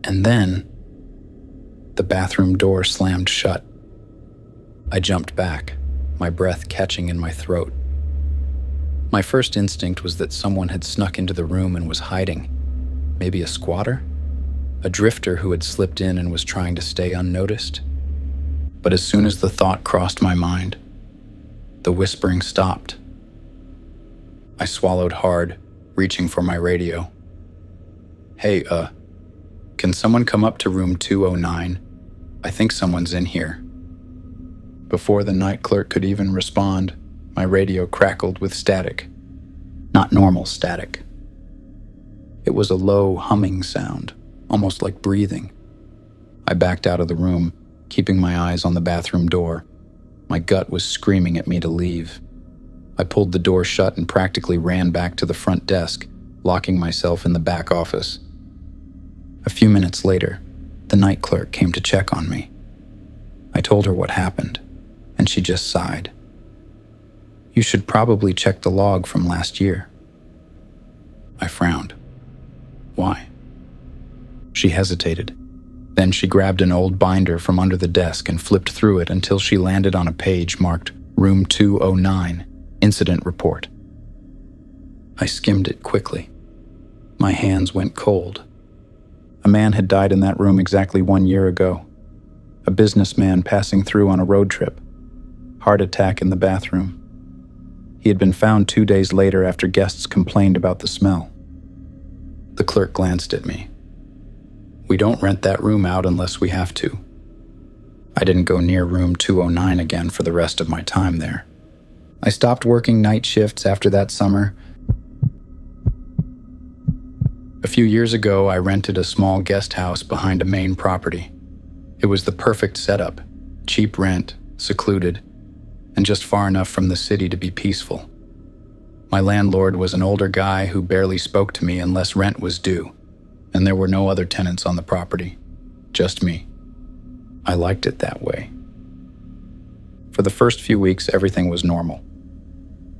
And then, the bathroom door slammed shut. I jumped back, my breath catching in my throat. My first instinct was that someone had snuck into the room and was hiding. Maybe a squatter? A drifter who had slipped in and was trying to stay unnoticed? But as soon as the thought crossed my mind, the whispering stopped. I swallowed hard, reaching for my radio. Hey, can someone come up to room 209? I think someone's in here. Before the night clerk could even respond, my radio crackled with static. Not normal static. It was a low humming sound, almost like breathing. I backed out of the room, keeping my eyes on the bathroom door. My gut was screaming at me to leave. I pulled the door shut and practically ran back to the front desk, locking myself in the back office. A few minutes later, the night clerk came to check on me. I told her what happened, and she just sighed. You should probably check the log from last year. I frowned. Why? She hesitated. Then she grabbed an old binder from under the desk and flipped through it until she landed on a page marked Room 209, Incident Report. I skimmed it quickly. My hands went cold. A man had died in that room exactly 1 year ago. A businessman passing through on a road trip. Heart attack in the bathroom. He had been found 2 days later after guests complained about the smell. The clerk glanced at me. We don't rent that room out unless we have to. I didn't go near room 209 again for the rest of my time there. I stopped working night shifts after that summer. A few years ago, I rented a small guest house behind a main property. It was the perfect setup, cheap rent, secluded, and just far enough from the city to be peaceful. My landlord was an older guy who barely spoke to me unless rent was due, and there were no other tenants on the property, just me. I liked it that way. For the first few weeks, everything was normal.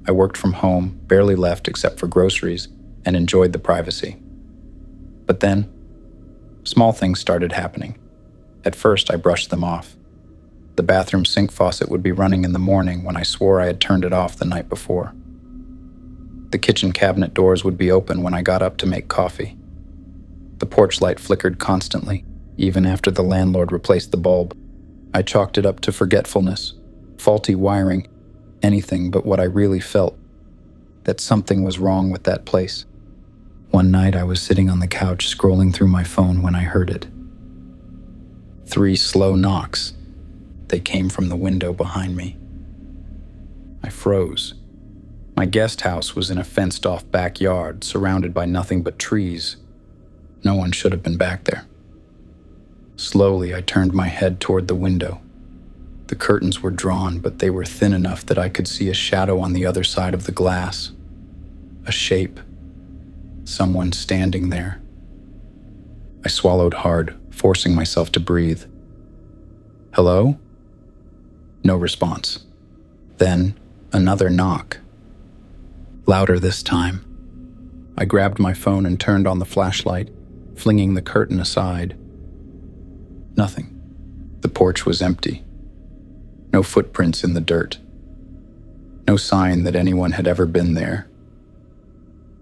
I worked from home, barely left except for groceries, and enjoyed the privacy. But then, small things started happening. At first, I brushed them off. The bathroom sink faucet would be running in the morning when I swore I had turned it off the night before. The kitchen cabinet doors would be open when I got up to make coffee. The porch light flickered constantly, even after the landlord replaced the bulb. I chalked it up to forgetfulness, faulty wiring, anything but what I really felt, that something was wrong with that place. One night I was sitting on the couch scrolling through my phone when I heard it. 3 slow knocks. They came from the window behind me. I froze. My guest house was in a fenced-off backyard, surrounded by nothing but trees. No one should have been back there. Slowly, I turned my head toward the window. The curtains were drawn, but they were thin enough that I could see a shadow on the other side of the glass. A shape. Someone standing there. I swallowed hard, forcing myself to breathe. Hello? No response. Then, another knock. Louder this time. I grabbed my phone and turned on the flashlight, flinging the curtain aside. Nothing. The porch was empty. No footprints in the dirt. No sign that anyone had ever been there.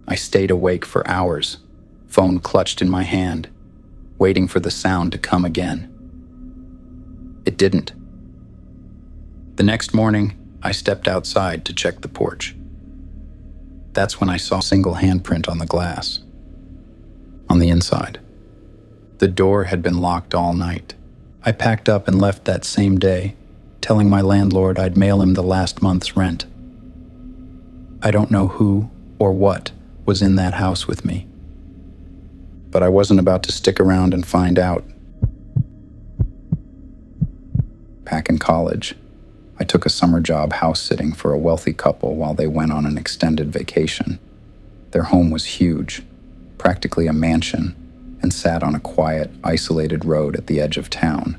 I stayed awake for hours, phone clutched in my hand, waiting for the sound to come again. It didn't. The next morning, I stepped outside to check the porch. That's when I saw a single handprint on the glass. On the inside. The door had been locked all night. I packed up and left that same day, telling my landlord I'd mail him the last month's rent. I don't know who or what was in that house with me, but I wasn't about to stick around and find out. Back in college, I took a summer job house-sitting for a wealthy couple while they went on an extended vacation. Their home was huge, practically a mansion, and sat on a quiet, isolated road at the edge of town.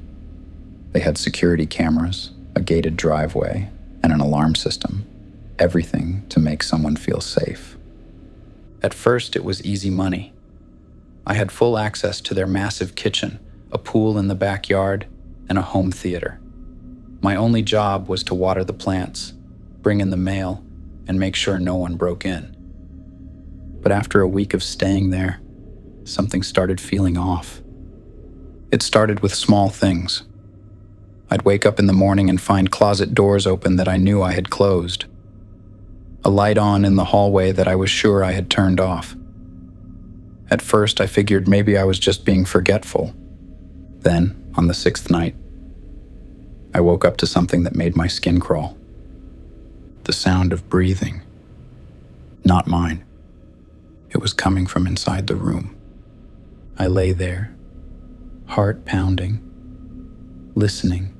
They had security cameras, a gated driveway, and an alarm system. Everything to make someone feel safe. At first, it was easy money. I had full access to their massive kitchen, a pool in the backyard, and a home theater. My only job was to water the plants, bring in the mail, and make sure no one broke in. But after a week of staying there, something started feeling off. It started with small things. I'd wake up in the morning and find closet doors open that I knew I had closed. A light on in the hallway that I was sure I had turned off. At first, I figured maybe I was just being forgetful. Then, on the 6th night, I woke up to something that made my skin crawl. The sound of breathing. Not mine. It was coming from inside the room. I lay there, heart pounding, listening.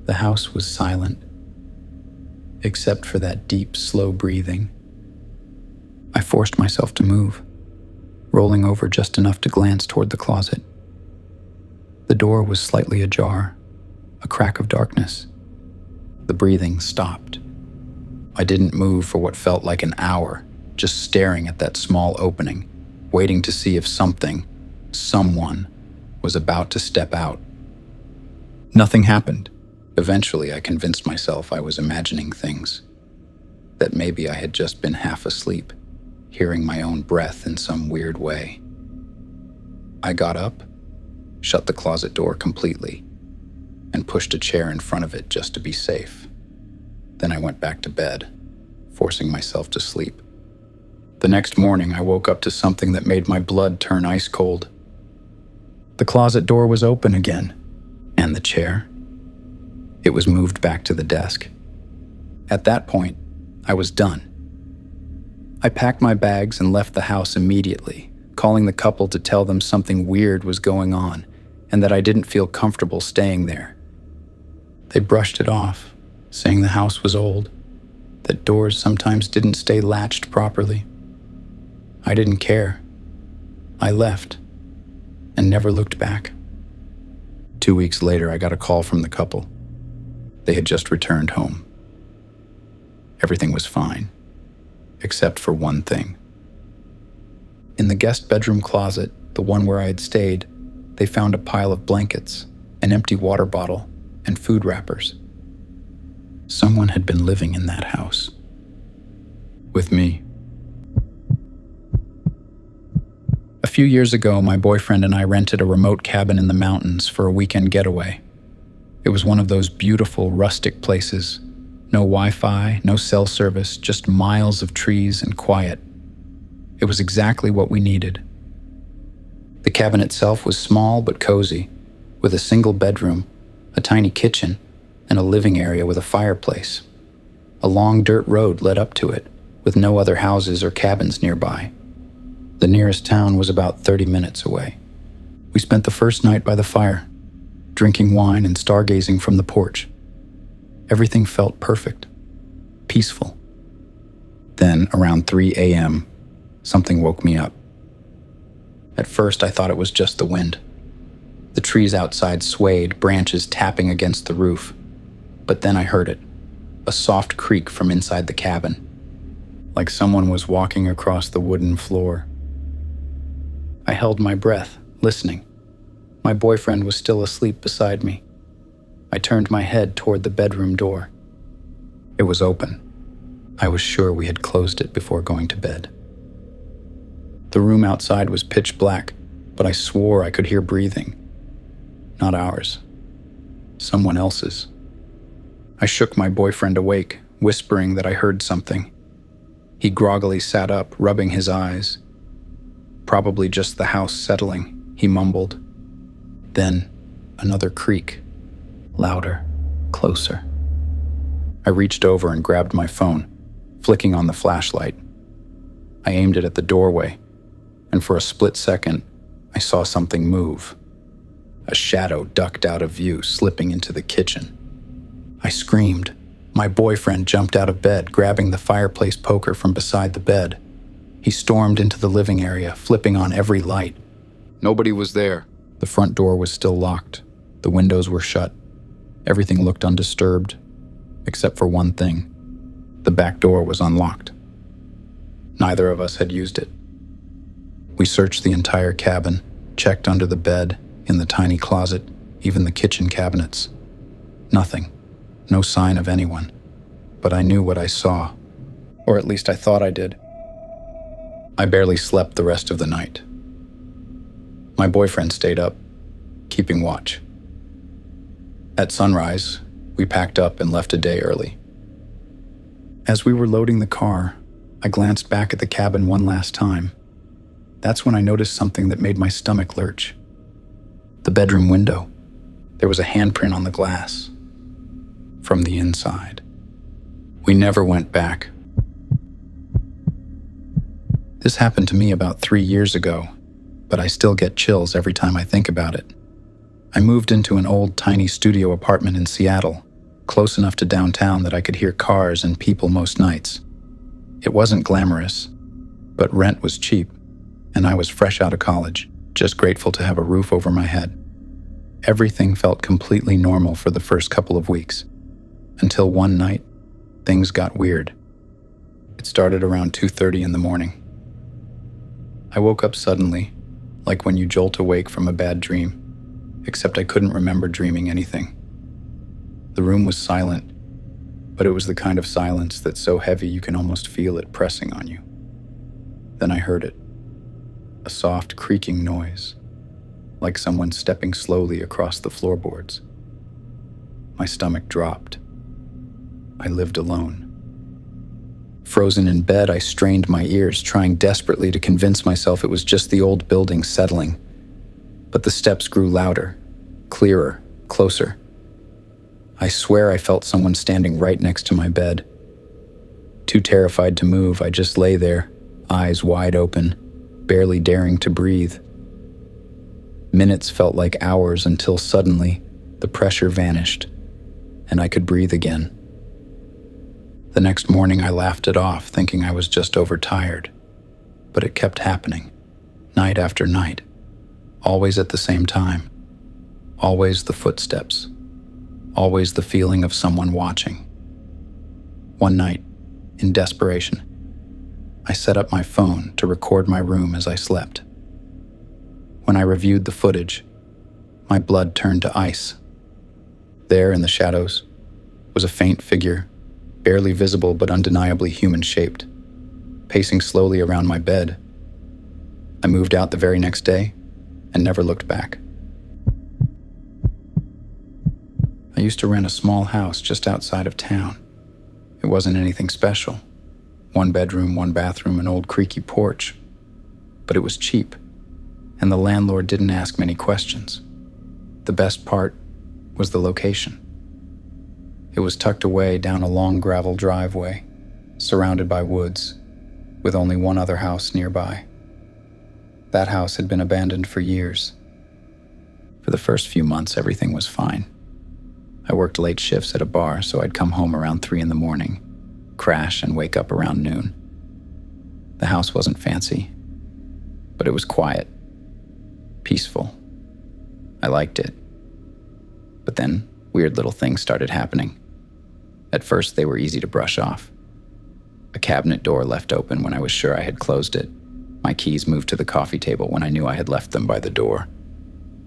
The house was silent, except for that deep, slow breathing. I forced myself to move, rolling over just enough to glance toward the closet. The door was slightly ajar, a crack of darkness. The breathing stopped. I didn't move for what felt like an hour, just staring at that small opening, waiting to see if someone was about to step out. Nothing happened. Eventually, I convinced myself I was imagining things, that maybe I had just been half asleep, hearing my own breath in some weird way. I got up, shut the closet door completely, and pushed a chair in front of it just to be safe. Then I went back to bed, forcing myself to sleep. The next morning, I woke up to something that made my blood turn ice cold. The closet door was open again, and the chair. It was moved back to the desk. At that point, I was done. I packed my bags and left the house immediately, calling the couple to tell them something weird was going on and that I didn't feel comfortable staying there. They brushed it off, saying the house was old, that doors sometimes didn't stay latched properly. I didn't care. I left and never looked back. 2 weeks later, I got a call from the couple. They had just returned home. Everything was fine, except for one thing. In the guest bedroom closet, the one where I had stayed, they found a pile of blankets, an empty water bottle, and food wrappers. Someone had been living in that house. With me. A few years ago, my boyfriend and I rented a remote cabin in the mountains for a weekend getaway. It was one of those beautiful, rustic places. No Wi-Fi, no cell service, just miles of trees and quiet. It was exactly what we needed. The cabin itself was small but cozy, with a single bedroom, a tiny kitchen, and a living area with a fireplace. A long dirt road led up to it, with no other houses or cabins nearby. The nearest town was about 30 minutes away. We spent the first night by the fire, drinking wine and stargazing from the porch. Everything felt perfect, peaceful. Then, around 3 a.m., something woke me up. At first, I thought it was just the wind. The trees outside swayed, branches tapping against the roof. But then I heard it, a soft creak from inside the cabin, like someone was walking across the wooden floor. I held my breath, listening. My boyfriend was still asleep beside me. I turned my head toward the bedroom door. It was open. I was sure we had closed it before going to bed. The room outside was pitch black, but I swore I could hear breathing. Not ours. Someone else's. I shook my boyfriend awake, whispering that I heard something. He groggily sat up, rubbing his eyes. Probably just the house settling, he mumbled. Then, another creak. Louder, closer. I reached over and grabbed my phone, flicking on the flashlight. I aimed it at the doorway, and for a split second, I saw something move. A shadow ducked out of view, slipping into the kitchen. I screamed. My boyfriend jumped out of bed, grabbing the fireplace poker from beside the bed. He stormed into the living area, flipping on every light. Nobody was there. The front door was still locked. The windows were shut. Everything looked undisturbed, except for one thing. The back door was unlocked. Neither of us had used it. We searched the entire cabin, checked under the bed, in the tiny closet, even the kitchen cabinets. Nothing. No sign of anyone. But I knew what I saw. Or at least I thought I did. I barely slept the rest of the night. My boyfriend stayed up, keeping watch. At sunrise, we packed up and left a day early. As we were loading the car, I glanced back at the cabin one last time. That's when I noticed something that made my stomach lurch. The bedroom window. There was a handprint on the glass. From the inside. We never went back. This happened to me about 3 years ago, but I still get chills every time I think about it. I moved into an old, tiny studio apartment in Seattle, close enough to downtown that I could hear cars and people most nights. It wasn't glamorous, but rent was cheap, and I was fresh out of college, just grateful to have a roof over my head. Everything felt completely normal for the first couple of weeks, until one night, things got weird. It started around 2:30 in the morning. I woke up suddenly, like when you jolt awake from a bad dream, except I couldn't remember dreaming anything. The room was silent, but it was the kind of silence that's so heavy you can almost feel it pressing on you. Then I heard it, a soft creaking noise, like someone stepping slowly across the floorboards. My stomach dropped. I lived alone. Frozen in bed, I strained my ears, trying desperately to convince myself it was just the old building settling. But the steps grew louder, clearer, closer. I swear I felt someone standing right next to my bed. Too terrified to move, I just lay there, eyes wide open, barely daring to breathe. Minutes felt like hours until suddenly the pressure vanished, and I could breathe again. The next morning I laughed it off, thinking I was just overtired. But it kept happening, night after night, always at the same time. Always the footsteps, always the feeling of someone watching. One night, in desperation, I set up my phone to record my room as I slept. When I reviewed the footage, my blood turned to ice. There in the shadows was a faint figure, barely visible but undeniably human-shaped, pacing slowly around my bed. I moved out the very next day and never looked back. I used to rent a small house just outside of town. It wasn't anything special. 1 bedroom, 1 bathroom, an old creaky porch. But it was cheap, and the landlord didn't ask many questions. The best part was the location. It was tucked away down a long gravel driveway, surrounded by woods, with only one other house nearby. That house had been abandoned for years. For the first few months, everything was fine. I worked late shifts at a bar, so I'd come home around 3 a.m, crash, and wake up around noon. The house wasn't fancy, but it was quiet, peaceful. I liked it. But then, weird little things started happening. At first, they were easy to brush off. A cabinet door left open when I was sure I had closed it. My keys moved to the coffee table when I knew I had left them by the door.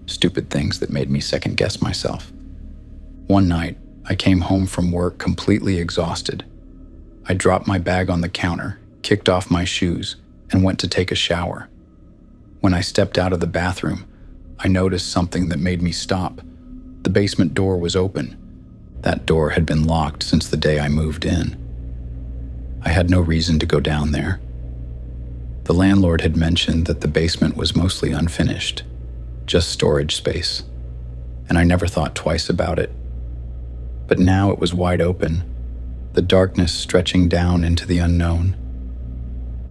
Stupid things that made me second-guess myself. One night, I came home from work completely exhausted. I dropped my bag on the counter, kicked off my shoes, and went to take a shower. When I stepped out of the bathroom, I noticed something that made me stop. The basement door was open. That door had been locked since the day I moved in. I had no reason to go down there. The landlord had mentioned that the basement was mostly unfinished, just storage space, and I never thought twice about it. But now it was wide open, the darkness stretching down into the unknown.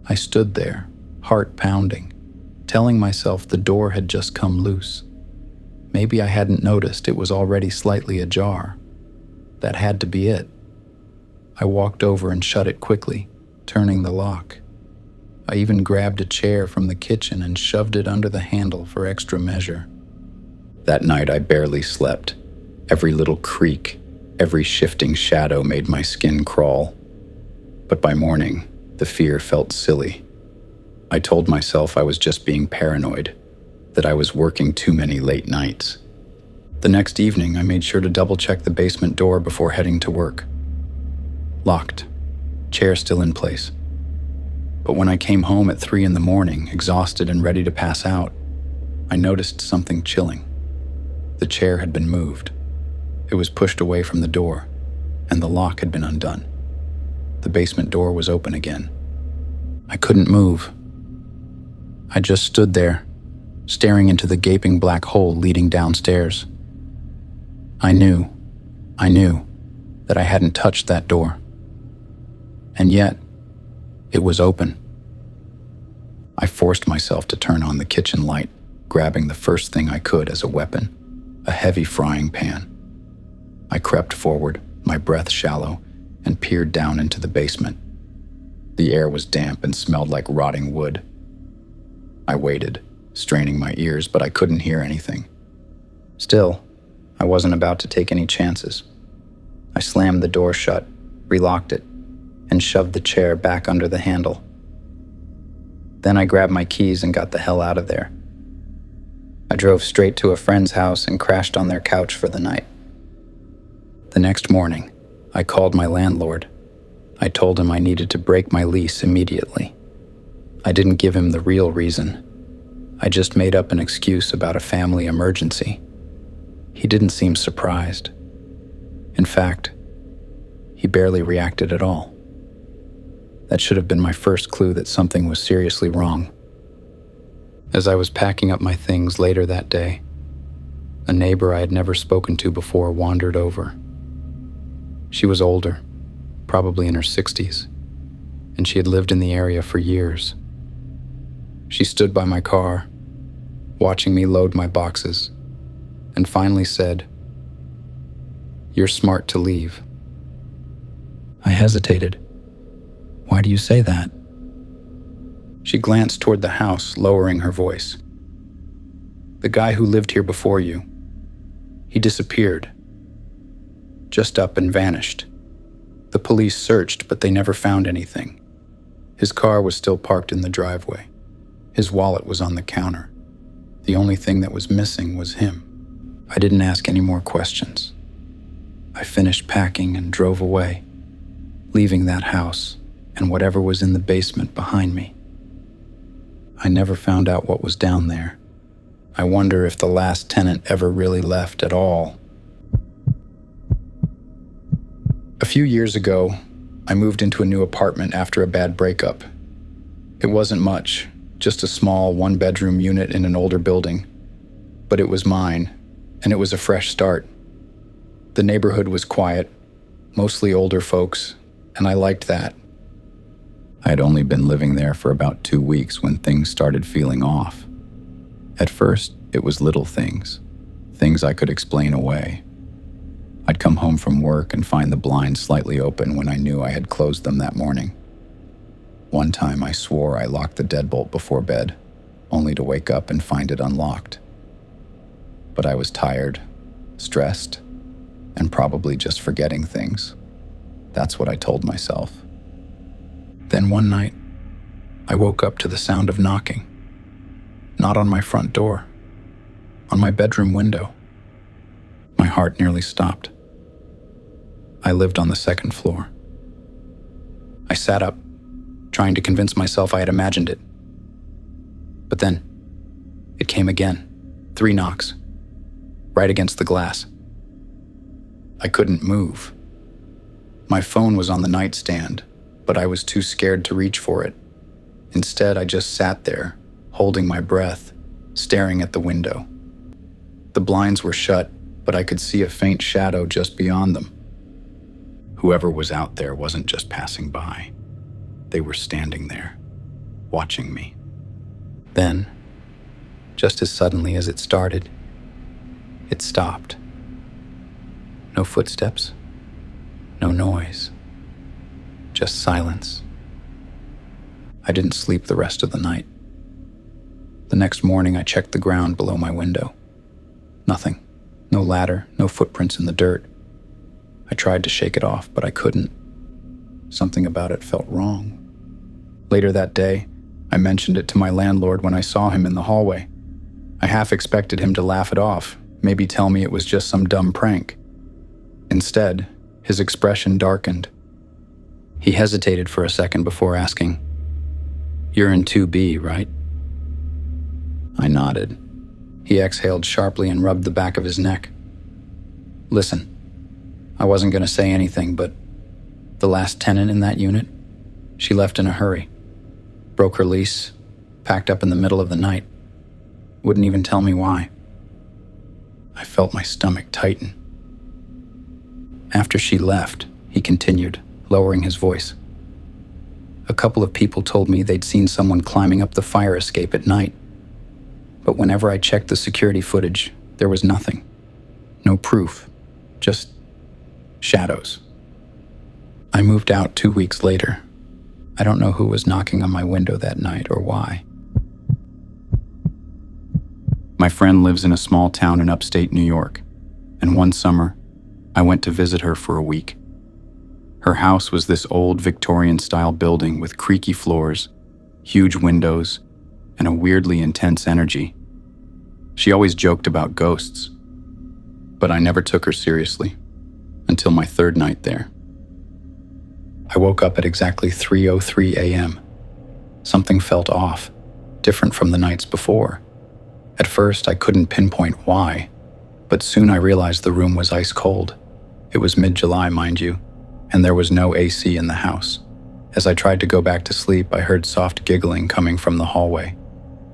I stood there, heart pounding, telling myself the door had just come loose. Maybe I hadn't noticed it was already slightly ajar. That had to be it. I walked over and shut it quickly, turning the lock. I even grabbed a chair from the kitchen and shoved it under the handle for extra measure. That night I barely slept. Every little creak, every shifting shadow made my skin crawl. But by morning, the fear felt silly. I told myself I was just being paranoid, that I was working too many late nights. The next evening, I made sure to double-check the basement door before heading to work. Locked, chair still in place. But when I came home at 3 a.m, exhausted and ready to pass out, I noticed something chilling. The chair had been moved. It was pushed away from the door, and the lock had been undone. The basement door was open again. I couldn't move. I just stood there, staring into the gaping black hole leading downstairs. I knew that I hadn't touched that door. And yet, it was open. I forced myself to turn on the kitchen light, grabbing the first thing I could as a weapon, a heavy frying pan. I crept forward, my breath shallow, and peered down into the basement. The air was damp and smelled like rotting wood. I waited, straining my ears, but I couldn't hear anything. Still, I wasn't about to take any chances. I slammed the door shut, relocked it, and shoved the chair back under the handle. Then I grabbed my keys and got the hell out of there. I drove straight to a friend's house and crashed on their couch for the night. The next morning, I called my landlord. I told him I needed to break my lease immediately. I didn't give him the real reason. I just made up an excuse about a family emergency. He didn't seem surprised. In fact, he barely reacted at all. That should have been my first clue that something was seriously wrong. As I was packing up my things later that day, a neighbor I had never spoken to before wandered over. She was older, probably in her 60s, and she had lived in the area for years. She stood by my car, watching me load my boxes, and finally said, "You're smart to leave." I hesitated. "Why do you say that?" She glanced toward the house, lowering her voice. "The guy who lived here before you, he disappeared. Just up and vanished. The police searched, but they never found anything. His car was still parked in the driveway. His wallet was on the counter. The only thing that was missing was him." I didn't ask any more questions. I finished packing and drove away, leaving that house and whatever was in the basement behind me. I never found out what was down there. I wonder if the last tenant ever really left at all. A few years ago, I moved into a new apartment after a bad breakup. It wasn't much, just a small one-bedroom unit in an older building. But it was mine, and it was a fresh start. The neighborhood was quiet, mostly older folks, and I liked that. I had only been living there for about 2 weeks when things started feeling off. At first, it was little things I could explain away. I'd come home from work and find the blinds slightly open when I knew I had closed them that morning. One time I swore I locked the deadbolt before bed, only to wake up and find it unlocked. But I was tired, stressed, and probably just forgetting things. That's what I told myself. Then one night, I woke up to the sound of knocking. Not on my front door, on my bedroom window. My heart nearly stopped. I lived on the second floor. I sat up, trying to convince myself I had imagined it. But then, it came again, 3 knocks, right against the glass. I couldn't move. My phone was on the nightstand, but I was too scared to reach for it. Instead, I just sat there, holding my breath, staring at the window. The blinds were shut, but I could see a faint shadow just beyond them. Whoever was out there wasn't just passing by. They were standing there, watching me. Then, just as suddenly as it started, it stopped. No footsteps, no noise, just silence. I didn't sleep the rest of the night. The next morning, I checked the ground below my window. Nothing. No ladder, no footprints in the dirt. I tried to shake it off, but I couldn't. Something about it felt wrong. Later that day, I mentioned it to my landlord when I saw him in the hallway. I half expected him to laugh it off, maybe tell me it was just some dumb prank. Instead, his expression darkened. He hesitated for a second before asking, "You're in 2B, right?" I nodded. He exhaled sharply and rubbed the back of his neck. "Listen, I wasn't going to say anything, but the last tenant in that unit, she left in a hurry. Broke her lease, packed up in the middle of the night. Wouldn't even tell me why." I felt my stomach tighten. "After she left," he continued, lowering his voice, "a couple of people told me they'd seen someone climbing up the fire escape at night. But whenever I checked the security footage, there was nothing. No proof. Just shadows. I moved out 2 weeks later. I don't know who was knocking on my window that night or why." My friend lives in a small town in upstate New York, and one summer, I went to visit her for a week. Her house was this old Victorian-style building with creaky floors, huge windows, and a weirdly intense energy. She always joked about ghosts, but I never took her seriously until my 3rd night there. I woke up at exactly 3:03 a.m. Something felt off, different from the nights before. At first, I couldn't pinpoint why, but soon I realized the room was ice cold. It was mid-July, mind you, and there was no AC in the house. As I tried to go back to sleep, I heard soft giggling coming from the hallway.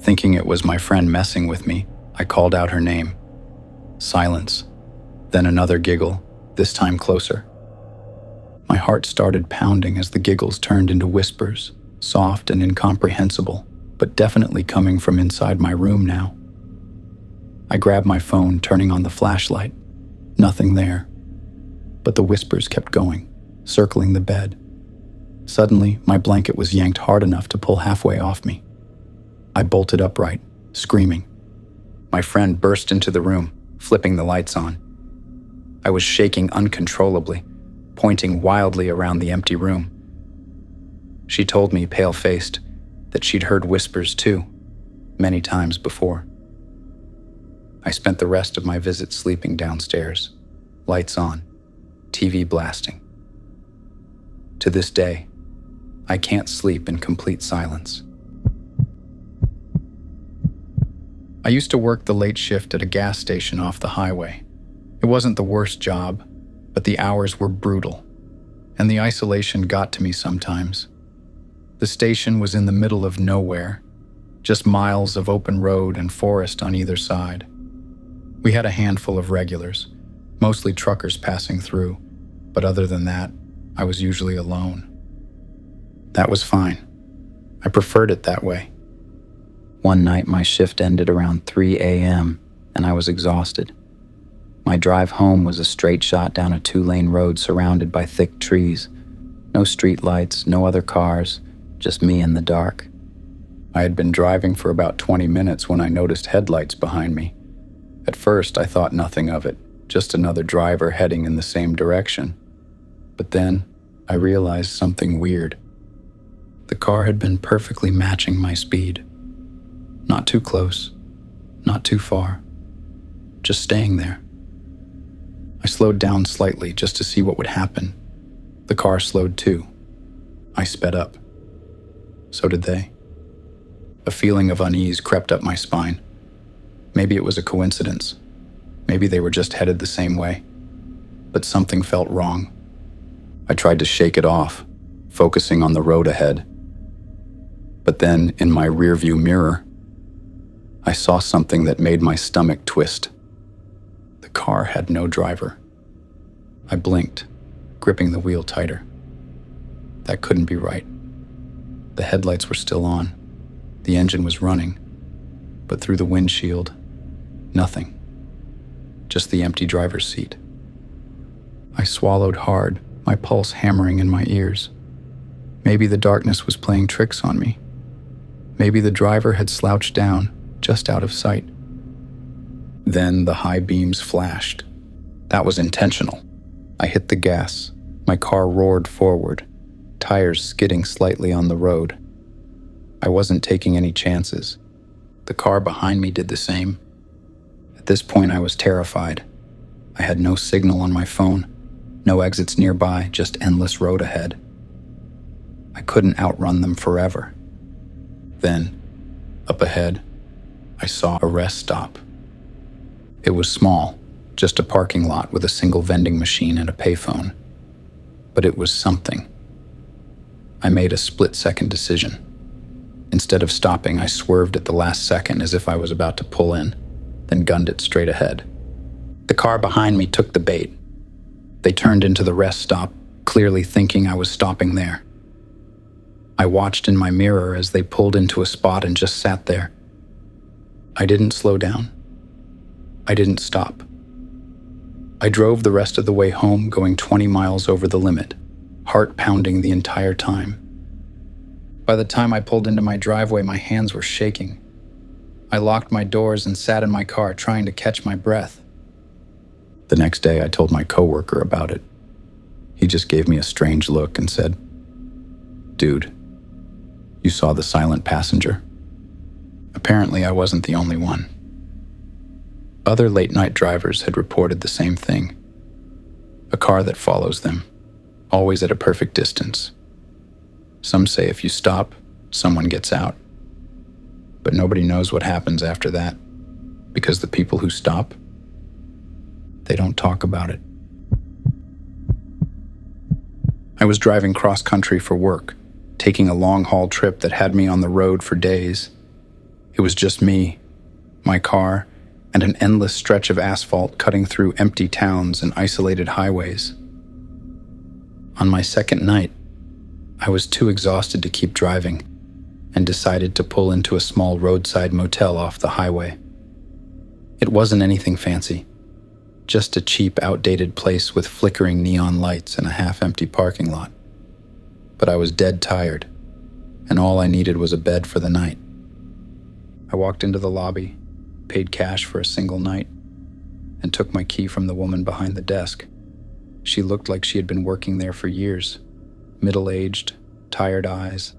Thinking it was my friend messing with me, I called out her name. Silence. Then another giggle, this time closer. My heart started pounding as the giggles turned into whispers, soft and incomprehensible, but definitely coming from inside my room now. I grabbed my phone, turning on the flashlight. Nothing there. But the whispers kept going, circling the bed. Suddenly, my blanket was yanked hard enough to pull halfway off me. I bolted upright, screaming. My friend burst into the room, flipping the lights on. I was shaking uncontrollably, pointing wildly around the empty room. She told me, pale-faced, that she'd heard whispers too, many times before. I spent the rest of my visit sleeping downstairs, lights on, TV blasting. To this day, I can't sleep in complete silence. I used to work the late shift at a gas station off the highway. It wasn't the worst job, but the hours were brutal, and the isolation got to me sometimes. The station was in the middle of nowhere, just miles of open road and forest on either side. We had a handful of regulars, mostly truckers passing through, but other than that, I was usually alone. That was fine. I preferred it that way. One night, my shift ended around 3 a.m., and I was exhausted. My drive home was a straight shot down a 2-lane road surrounded by thick trees. No street lights, no other cars, just me in the dark. I had been driving for about 20 minutes when I noticed headlights behind me. At first, I thought nothing of it, just another driver heading in the same direction. But then, I realized something weird. The car had been perfectly matching my speed. Not too close, not too far, just staying there. I slowed down slightly just to see what would happen. The car slowed too. I sped up. So did they. A feeling of unease crept up my spine. Maybe it was a coincidence. Maybe they were just headed the same way. But something felt wrong. I tried to shake it off, focusing on the road ahead. But then, in my rearview mirror, I saw something that made my stomach twist. The car had no driver. I blinked, gripping the wheel tighter. That couldn't be right. The headlights were still on. The engine was running. But through the windshield, nothing. Just the empty driver's seat. I swallowed hard, my pulse hammering in my ears. Maybe the darkness was playing tricks on me. Maybe the driver had slouched down, just out of sight. Then the high beams flashed. That was intentional. I hit the gas. My car roared forward, tires skidding slightly on the road. I wasn't taking any chances. The car behind me did the same. At this point, I was terrified. I had no signal on my phone, no exits nearby, just endless road ahead. I couldn't outrun them forever. Then, up ahead, I saw a rest stop. It was small, just a parking lot with a single vending machine and a payphone. But it was something. I made a split-second decision. Instead of stopping, I swerved at the last second as if I was about to pull in, then gunned it straight ahead. The car behind me took the bait. They turned into the rest stop, clearly thinking I was stopping there. I watched in my mirror as they pulled into a spot and just sat there. I didn't slow down. I didn't stop. I drove the rest of the way home, going 20 miles over the limit, heart pounding the entire time. By the time I pulled into my driveway, my hands were shaking. I locked my doors and sat in my car, trying to catch my breath. The next day, I told my coworker about it. He just gave me a strange look and said, "Dude, you saw the silent passenger." Apparently, I wasn't the only one. Other late-night drivers had reported the same thing. A car that follows them, always at a perfect distance. Some say if you stop, someone gets out. But nobody knows what happens after that. Because the people who stop, they don't talk about it. I was driving cross-country for work, taking a long-haul trip that had me on the road for days. It was just me, my car, and an endless stretch of asphalt cutting through empty towns and isolated highways. On my second night, I was too exhausted to keep driving and decided to pull into a small roadside motel off the highway. It wasn't anything fancy, just a cheap, outdated place with flickering neon lights and a half-empty parking lot. But I was dead tired, and all I needed was a bed for the night. I walked into the lobby, paid cash for a single night, and took my key from the woman behind the desk. She looked like she had been working there for years, middle-aged, tired eyes,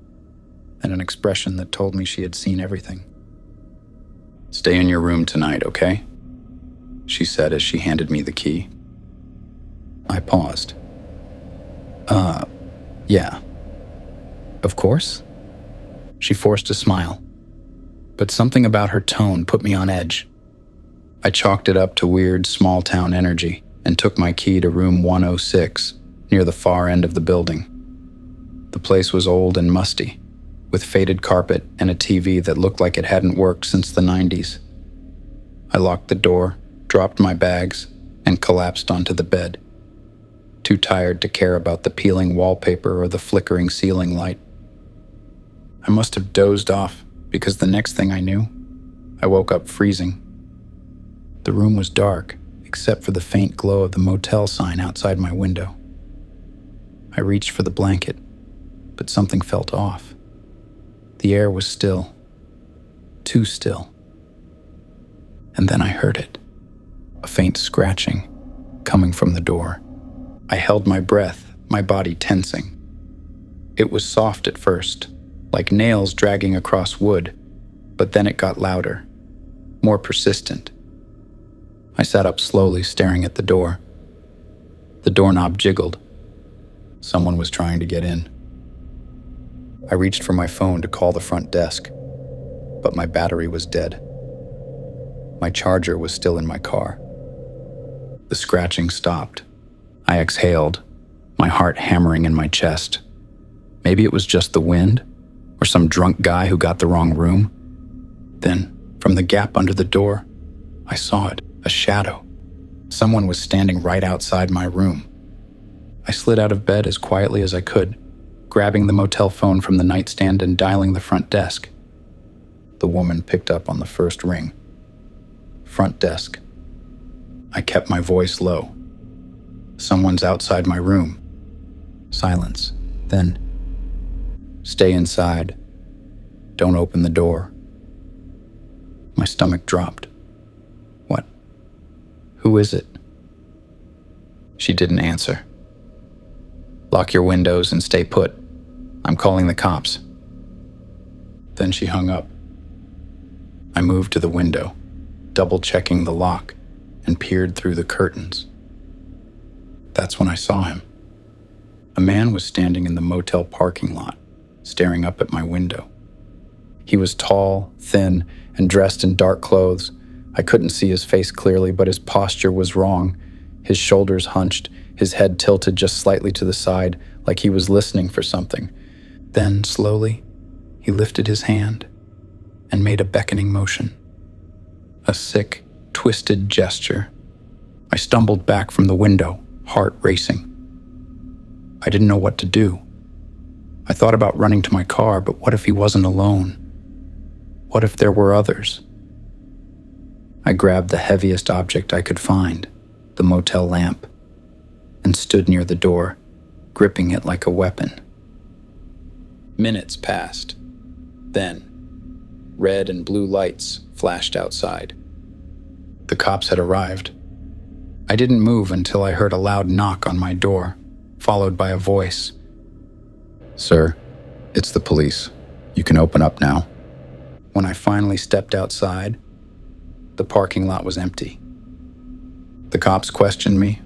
and an expression that told me she had seen everything. "Stay in your room tonight, okay?" she said as she handed me the key. I paused. Yeah. Of course?" She forced a smile, but something about her tone put me on edge. I chalked it up to weird small-town energy and took my key to room 106, near the far end of the building. The place was old and musty, with faded carpet and a TV that looked like it hadn't worked since the 90s. I locked the door, dropped my bags, and collapsed onto the bed, too tired to care about the peeling wallpaper or the flickering ceiling light. I must have dozed off because the next thing I knew, I woke up freezing. The room was dark, except for the faint glow of the motel sign outside my window. I reached for the blanket, but something felt off. The air was still, too still. And then I heard it, a faint scratching coming from the door. I held my breath, my body tensing. It was soft at first, like nails dragging across wood, but then it got louder, more persistent. I sat up slowly, staring at the door. The doorknob jiggled. Someone was trying to get in. I reached for my phone to call the front desk, but my battery was dead. My charger was still in my car. The scratching stopped. I exhaled, my heart hammering in my chest. Maybe it was just the wind, or some drunk guy who got the wrong room. Then, from the gap under the door, I saw it, a shadow. Someone was standing right outside my room. I slid out of bed as quietly as I could, grabbing the motel phone from the nightstand and dialing the front desk. The woman picked up on the first ring. Front desk. I kept my voice low. "Someone's outside my room." Silence. Then, "Stay inside. Don't open the door." My stomach dropped. "What? Who is it?" She didn't answer. "Lock your windows and stay put. I'm calling the cops." Then she hung up. I moved to the window, double-checking the lock, and peered through the curtains. That's when I saw him. A man was standing in the motel parking lot, staring up at my window. He was tall, thin, and dressed in dark clothes. I couldn't see his face clearly, but his posture was wrong. His shoulders hunched, his head tilted just slightly to the side, like he was listening for something. Then, slowly, he lifted his hand and made a beckoning motion. A sick, twisted gesture. I stumbled back from the window, heart racing. I didn't know what to do. I thought about running to my car, but what if he wasn't alone? What if there were others? I grabbed the heaviest object I could find, the motel lamp, and stood near the door, gripping it like a weapon. Minutes passed. Then, red and blue lights flashed outside. The cops had arrived. I didn't move until I heard a loud knock on my door, followed by a voice. "Sir, it's the police. You can open up now." When I finally stepped outside, the parking lot was empty. The cops questioned me,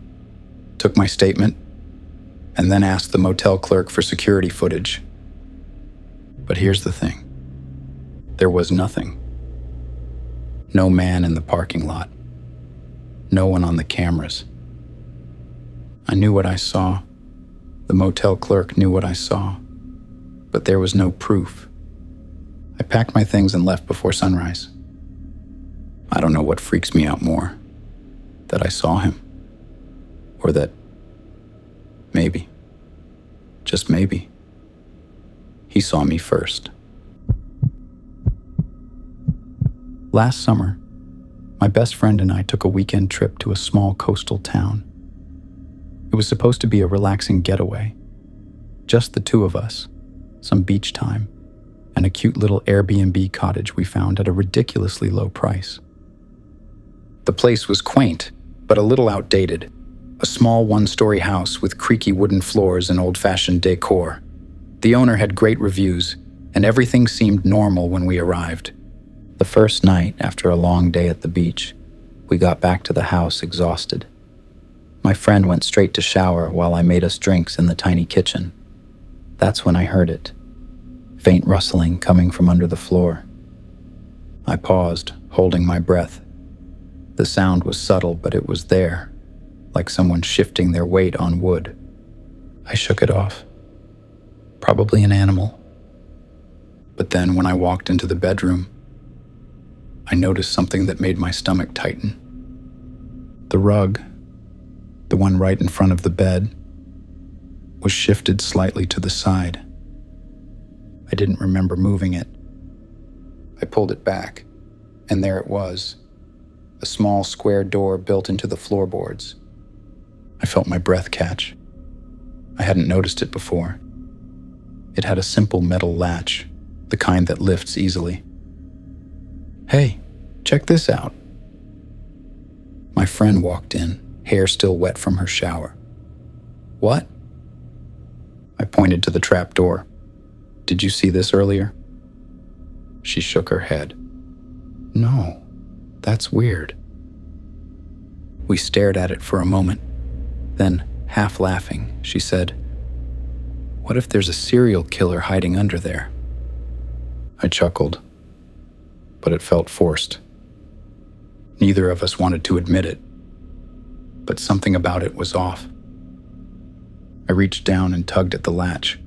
took my statement, and then asked the motel clerk for security footage. But here's the thing. There was nothing. No man in the parking lot. No one on the cameras. I knew what I saw. The motel clerk knew what I saw. But there was no proof. I packed my things and left before sunrise. I don't know what freaks me out more. That I saw him. Or that maybe, just maybe, he saw me first. Last summer, my best friend and I took a weekend trip to a small coastal town. It was supposed to be a relaxing getaway. Just the two of us, some beach time, and a cute little Airbnb cottage we found at a ridiculously low price. The place was quaint, but a little outdated. A small one-story house with creaky wooden floors and old-fashioned decor. The owner had great reviews, and everything seemed normal when we arrived. The first night, after a long day at the beach, we got back to the house exhausted. My friend went straight to shower while I made us drinks in the tiny kitchen. That's when I heard it. Faint rustling coming from under the floor. I paused, holding my breath. The sound was subtle, but it was there, like someone shifting their weight on wood. I shook it off. Probably an animal. But then when I walked into the bedroom, I noticed something that made my stomach tighten. The rug, the one right in front of the bed, was shifted slightly to the side. I didn't remember moving it. I pulled it back, and there it was, a small square door built into the floorboards. I felt my breath catch. I hadn't noticed it before. It had a simple metal latch, the kind that lifts easily. "Hey, check this out." My friend walked in, hair still wet from her shower. "What?" I pointed to the trap door. "Did you see this earlier?" She shook her head. "No, that's weird." We stared at it for a moment. Then, half laughing, she said, "What if there's a serial killer hiding under there?" I chuckled, but it felt forced. Neither of us wanted to admit it, but something about it was off. I reached down and tugged at the latch.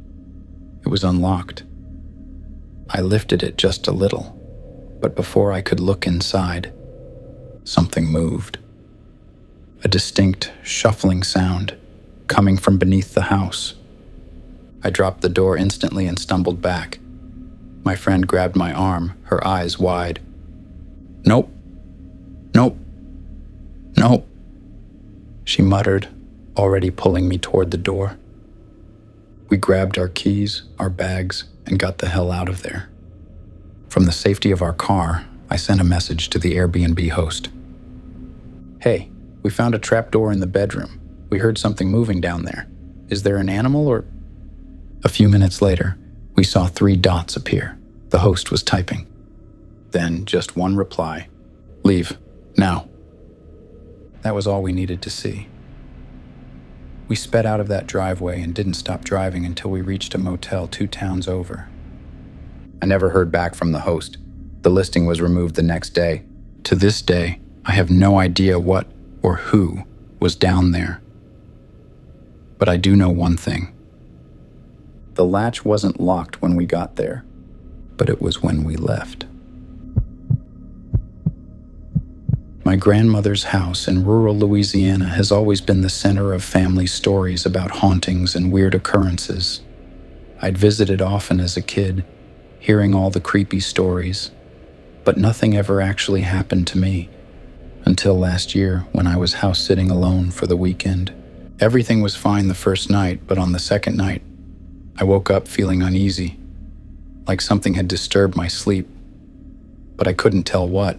It was unlocked. I lifted it just a little, but before I could look inside, something moved. A distinct, shuffling sound coming from beneath the house. I dropped the door instantly and stumbled back. My friend grabbed my arm, her eyes wide. "Nope. Nope. Nope," she muttered, already pulling me toward the door. We grabbed our keys, our bags, and got the hell out of there. From the safety of our car, I sent a message to the Airbnb host. "Hey, we found a trapdoor in the bedroom. We heard something moving down there. Is there an animal or—" A few minutes later, we saw 3 dots appear. The host was typing. Then just one reply. "Leave. Now." That was all we needed to see. We sped out of that driveway and didn't stop driving until we reached a motel 2 towns over. I never heard back from the host. The listing was removed the next day. To this day, I have no idea what or who was down there. But I do know one thing. The latch wasn't locked when we got there, but it was when we left. My grandmother's house in rural Louisiana has always been the center of family stories about hauntings and weird occurrences. I'd visited often as a kid, hearing all the creepy stories, but nothing ever actually happened to me until last year when I was house sitting alone for the weekend. Everything was fine the first night, but on the second night, I woke up feeling uneasy, like something had disturbed my sleep, but I couldn't tell what.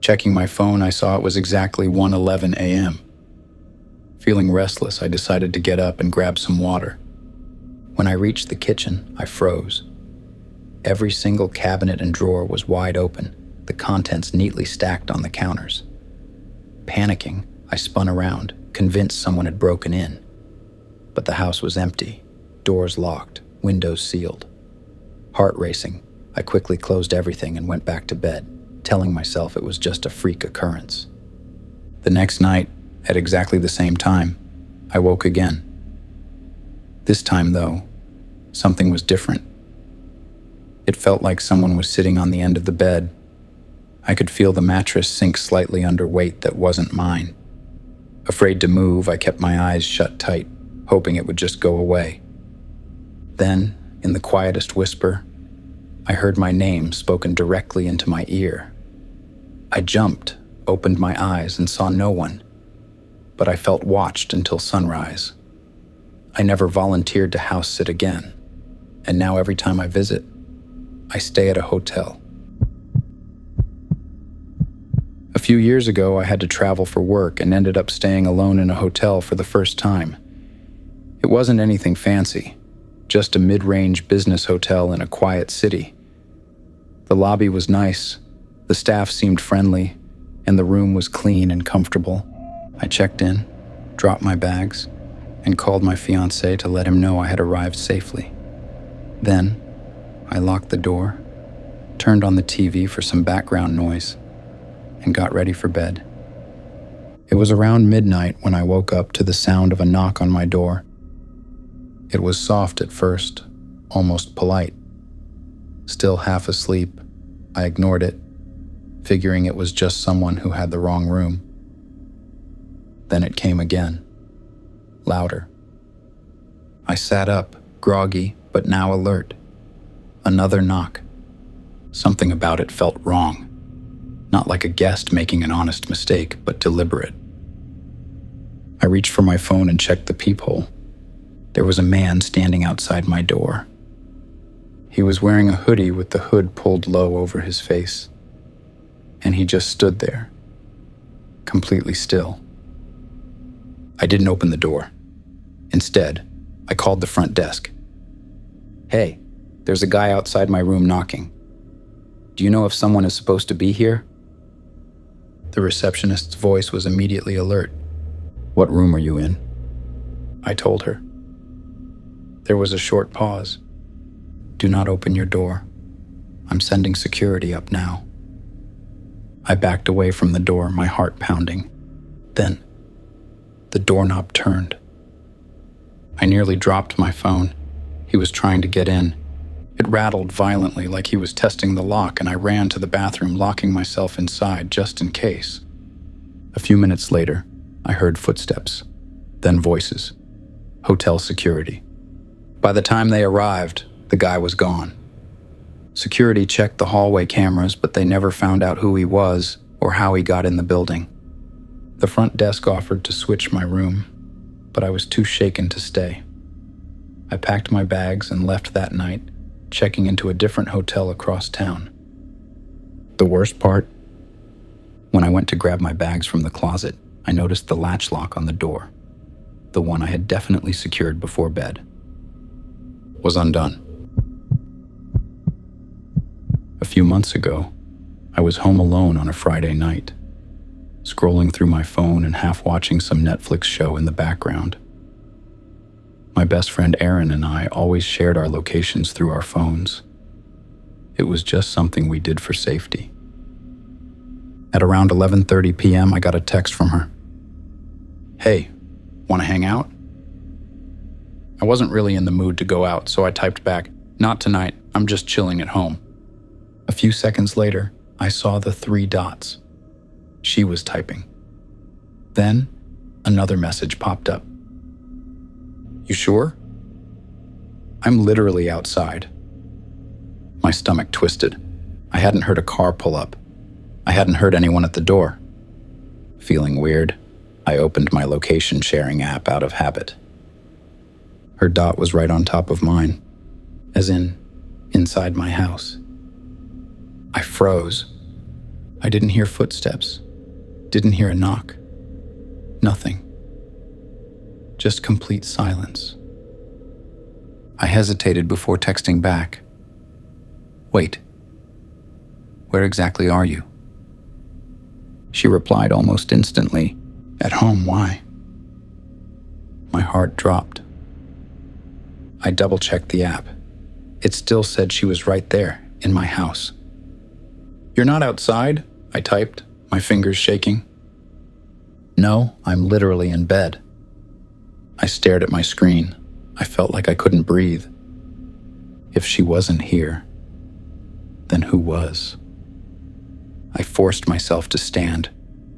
Checking my phone, I saw it was exactly 1:11 a.m. Feeling restless, I decided to get up and grab some water. When I reached the kitchen, I froze. Every single cabinet and drawer was wide open, the contents neatly stacked on the counters. Panicking, I spun around, convinced someone had broken in. But the house was empty, doors locked, windows sealed. Heart racing, I quickly closed everything and went back to bed. telling myself it was just a freak occurrence. The next night, at exactly the same time, I woke again. This time, though, something was different. It felt like someone was sitting on the end of the bed. I could feel the mattress sink slightly under weight that wasn't mine. Afraid to move, I kept my eyes shut tight, hoping it would just go away. Then, in the quietest whisper, I heard my name spoken directly into my ear. I jumped, opened my eyes, and saw no one, but I felt watched until sunrise. I never volunteered to house sit again, and now every time I visit, I stay at a hotel. A few years ago, I had to travel for work and ended up staying alone in a hotel for the first time. It wasn't anything fancy, just a mid-range business hotel in a quiet city. The lobby was nice, the staff seemed friendly, and the room was clean and comfortable. I checked in, dropped my bags, and called my fiancé to let him know I had arrived safely. Then, I locked the door, turned on the TV for some background noise, and got ready for bed. It was around midnight when I woke up to the sound of a knock on my door. It was soft at first, almost polite. Still half asleep, I ignored it, figuring it was just someone who had the wrong room. Then it came again, louder. I sat up, groggy, but now alert. Another knock. Something about it felt wrong. Not like a guest making an honest mistake, but deliberate. I reached for my phone and checked the peephole. There was a man standing outside my door. He was wearing a hoodie with the hood pulled low over his face. And he just stood there, completely still. I didn't open the door. Instead, I called the front desk. "Hey, there's a guy outside my room knocking. Do you know if someone is supposed to be here?" The receptionist's voice was immediately alert. "What room are you in?" I told her. There was a short pause. "Do not open your door. I'm sending security up now." I backed away from the door, my heart pounding. Then, the doorknob turned. I nearly dropped my phone. He was trying to get in. It rattled violently like he was testing the lock, and I ran to the bathroom, locking myself inside just in case. A few minutes later, I heard footsteps, then voices. Hotel security. By the time they arrived, the guy was gone. Security checked the hallway cameras, but they never found out who he was or how he got in the building. The front desk offered to switch my room, but I was too shaken to stay. I packed my bags and left that night, checking into a different hotel across town. The worst part? When I went to grab my bags from the closet, I noticed the latch lock on the door, the one I had definitely secured before bed, was undone. A few months ago, I was home alone on a Friday night, scrolling through my phone and half watching some Netflix show in the background. My best friend Aaron and I always shared our locations through our phones. It was just something we did for safety. At around 11:30 p.m., I got a text from her. "Hey, want to hang out?" I wasn't really in the mood to go out, so I typed back, "Not tonight, I'm just chilling at home." A few seconds later, I saw the 3 dots. She was typing. Then, another message popped up. "You sure?" "I'm literally outside." My stomach twisted. I hadn't heard a car pull up. I hadn't heard anyone at the door. Feeling weird, I opened my location sharing app out of habit. Her dot was right on top of mine, as in, inside my house. I froze. I didn't hear footsteps, didn't hear a knock. Nothing. Just complete silence. I hesitated before texting back. "Wait. Where exactly are you?" She replied almost instantly, "At home, why?" My heart dropped. I double-checked the app. It still said she was right there, in my house. "You're not outside?" I typed, my fingers shaking. "No, I'm literally in bed." I stared at my screen. I felt like I couldn't breathe. If she wasn't here, then who was? I forced myself to stand,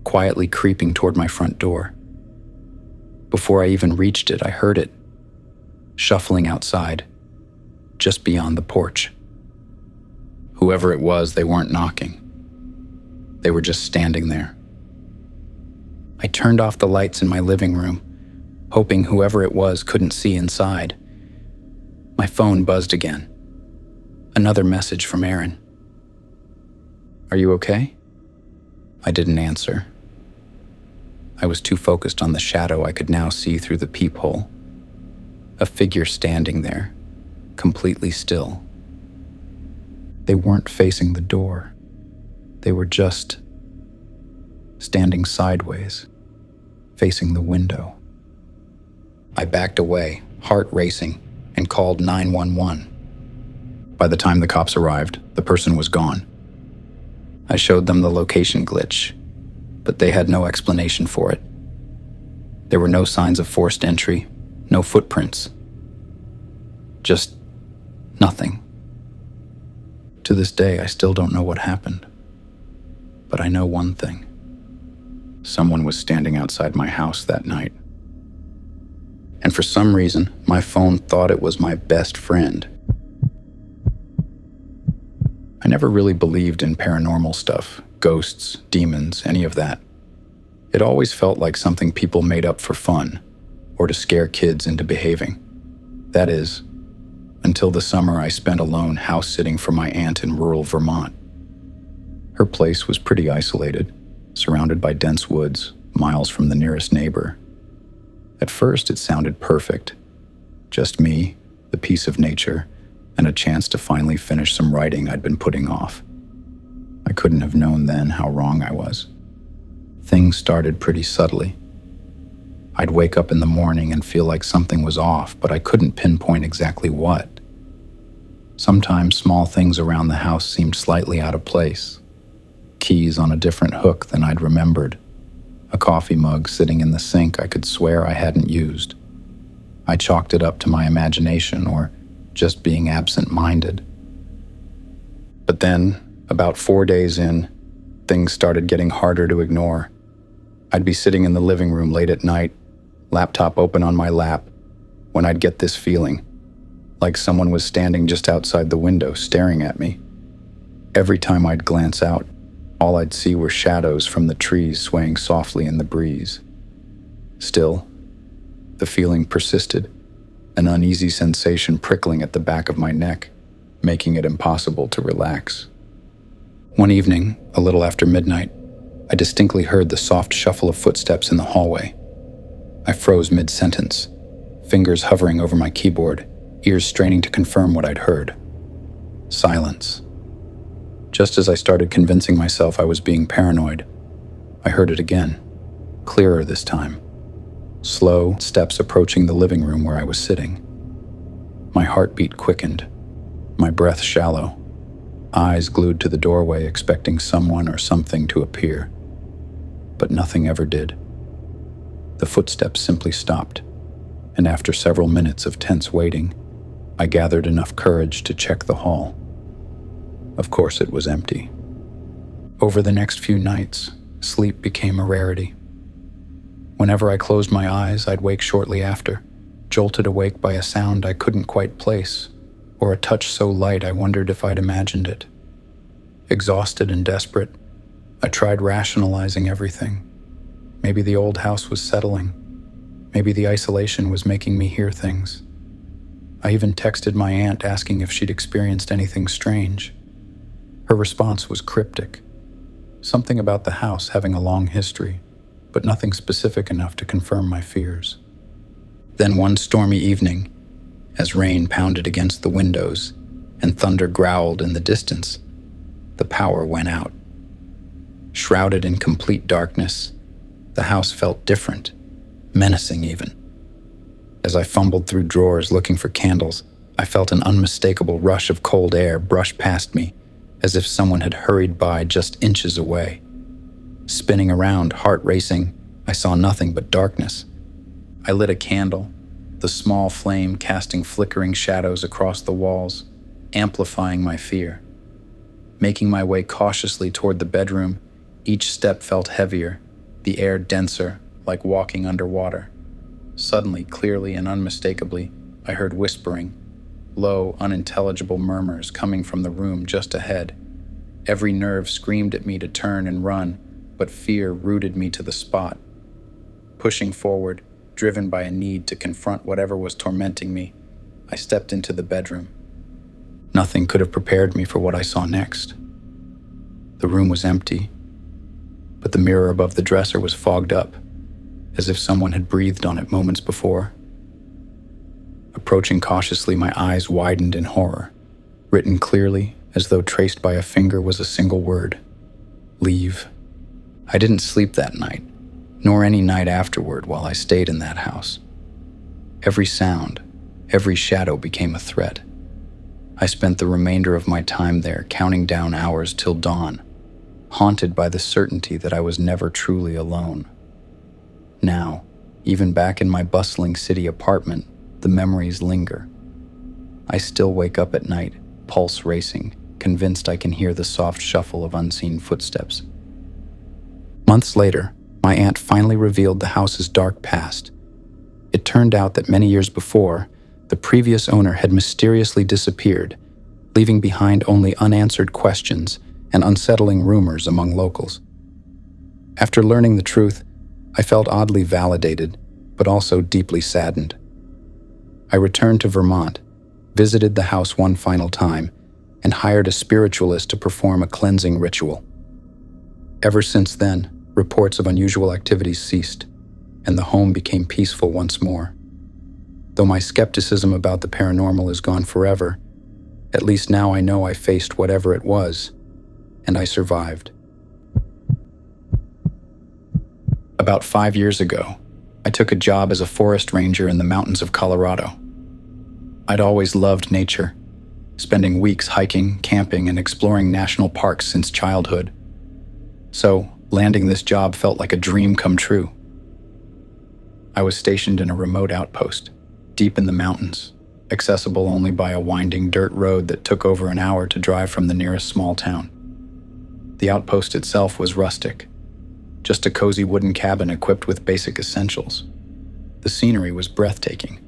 quietly creeping toward my front door. Before I even reached it, I heard it, shuffling outside, just beyond the porch. Whoever it was, they weren't knocking. They were just standing there. I turned off the lights in my living room, hoping whoever it was couldn't see inside. My phone buzzed again. Another message from Aaron. "Are you okay?" I didn't answer. I was too focused on the shadow I could now see through the peephole. A figure standing there, completely still. They weren't facing the door. They were just standing sideways, facing the window. I backed away, heart racing, and called 911. By the time the cops arrived, the person was gone. I showed them the location glitch, but they had no explanation for it. There were no signs of forced entry, no footprints. Just nothing. To this day, I still don't know what happened. But I know one thing. Someone was standing outside my house that night. And for some reason, my phone thought it was my best friend. I never really believed in paranormal stuff, ghosts, demons, any of that. It always felt like something people made up for fun, or to scare kids into behaving. That is, until the summer I spent alone house-sitting for my aunt in rural Vermont. Her place was pretty isolated, surrounded by dense woods, miles from the nearest neighbor. At first, it sounded perfect. Just me, the peace of nature, and a chance to finally finish some writing I'd been putting off. I couldn't have known then how wrong I was. Things started pretty subtly. I'd wake up in the morning and feel like something was off, but I couldn't pinpoint exactly what. Sometimes small things around the house seemed slightly out of place. Keys on a different hook than I'd remembered. A coffee mug sitting in the sink I could swear I hadn't used. I chalked it up to my imagination or just being absent-minded. But then, about 4 days in, things started getting harder to ignore. I'd be sitting in the living room late at night, laptop open on my lap, when I'd get this feeling, like someone was standing just outside the window staring at me. Every time I'd glance out, all I'd see were shadows from the trees swaying softly in the breeze. Still, the feeling persisted, an uneasy sensation prickling at the back of my neck, making it impossible to relax. One evening, a little after midnight, I distinctly heard the soft shuffle of footsteps in the hallway. I froze mid-sentence, fingers hovering over my keyboard, ears straining to confirm what I'd heard. Silence. Just as I started convincing myself I was being paranoid, I heard it again, clearer this time. Slow steps approaching the living room where I was sitting. My heartbeat quickened, my breath shallow, eyes glued to the doorway expecting someone or something to appear. But nothing ever did. The footsteps simply stopped, and after several minutes of tense waiting, I gathered enough courage to check the hall. Of course, it was empty. Over the next few nights, sleep became a rarity. Whenever I closed my eyes, I'd wake shortly after, jolted awake by a sound I couldn't quite place, or a touch so light I wondered if I'd imagined it. Exhausted and desperate, I tried rationalizing everything. Maybe the old house was settling. Maybe the isolation was making me hear things. I even texted my aunt asking if she'd experienced anything strange. Her response was cryptic. Something about the house having a long history, but nothing specific enough to confirm my fears. Then one stormy evening, as rain pounded against the windows and thunder growled in the distance, the power went out. Shrouded in complete darkness, the house felt different, menacing even. As I fumbled through drawers looking for candles, I felt an unmistakable rush of cold air brush past me, as if someone had hurried by just inches away. Spinning around, heart racing, I saw nothing but darkness. I lit a candle, the small flame casting flickering shadows across the walls, amplifying my fear. Making my way cautiously toward the bedroom, each step felt heavier, the air denser, like walking underwater. Suddenly, clearly and unmistakably, I heard whispering, low, unintelligible murmurs coming from the room just ahead. Every nerve screamed at me to turn and run, but fear rooted me to the spot. Pushing forward, driven by a need to confront whatever was tormenting me, I stepped into the bedroom. Nothing could have prepared me for what I saw next. The room was empty, but the mirror above the dresser was fogged up, as if someone had breathed on it moments before. Approaching cautiously, my eyes widened in horror. Written clearly, as though traced by a finger, was a single word: leave. I didn't sleep that night, nor any night afterward while I stayed in that house. Every sound, every shadow became a threat. I spent the remainder of my time there, counting down hours till dawn, haunted by the certainty that I was never truly alone. Now, even back in my bustling city apartment, the memories linger. I still wake up at night, pulse racing, convinced I can hear the soft shuffle of unseen footsteps. Months later, my aunt finally revealed the house's dark past. It turned out that many years before, the previous owner had mysteriously disappeared, leaving behind only unanswered questions and unsettling rumors among locals. After learning the truth, I felt oddly validated, but also deeply saddened. I returned to Vermont, visited the house one final time, and hired a spiritualist to perform a cleansing ritual. Ever since then, reports of unusual activities ceased, and the home became peaceful once more. Though my skepticism about the paranormal is gone forever, at least now I know I faced whatever it was, and I survived. About 5 years ago, I took a job as a forest ranger in the mountains of Colorado. I'd always loved nature, spending weeks hiking, camping, and exploring national parks since childhood. So, landing this job felt like a dream come true. I was stationed in a remote outpost, deep in the mountains, accessible only by a winding dirt road that took over an hour to drive from the nearest small town. The outpost itself was rustic, just a cozy wooden cabin equipped with basic essentials. The scenery was breathtaking: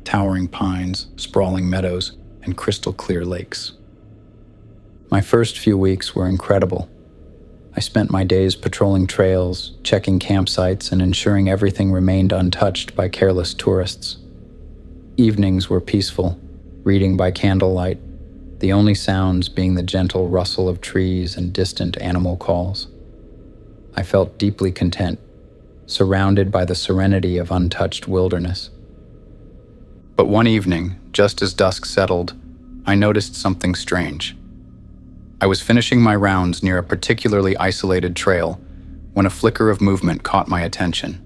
towering pines, sprawling meadows, and crystal-clear lakes. My first few weeks were incredible. I spent my days patrolling trails, checking campsites, and ensuring everything remained untouched by careless tourists. Evenings were peaceful, reading by candlelight, the only sounds being the gentle rustle of trees and distant animal calls. I felt deeply content, surrounded by the serenity of untouched wilderness. But one evening, just as dusk settled, I noticed something strange. I was finishing my rounds near a particularly isolated trail when a flicker of movement caught my attention.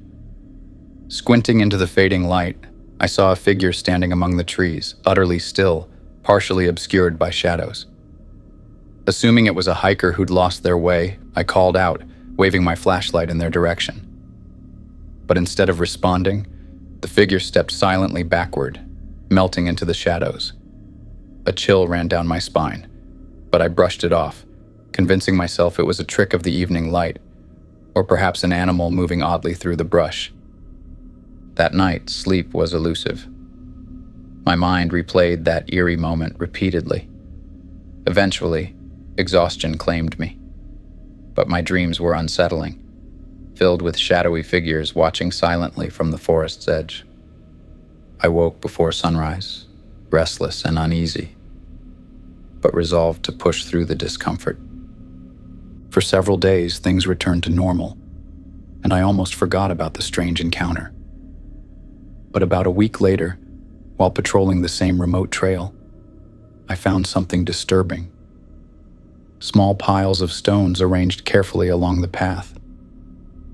Squinting into the fading light, I saw a figure standing among the trees, utterly still, partially obscured by shadows. Assuming it was a hiker who'd lost their way, I called out, waving my flashlight in their direction. But instead of responding, the figure stepped silently backward, melting into the shadows. A chill ran down my spine, but I brushed it off, convincing myself it was a trick of the evening light, or perhaps an animal moving oddly through the brush. That night, sleep was elusive. My mind replayed that eerie moment repeatedly. Eventually, exhaustion claimed me. But my dreams were unsettling, filled with shadowy figures watching silently from the forest's edge. I woke before sunrise, restless and uneasy, but resolved to push through the discomfort. For several days, things returned to normal, and I almost forgot about the strange encounter. But about a week later, while patrolling the same remote trail, I found something disturbing. Small piles of stones arranged carefully along the path.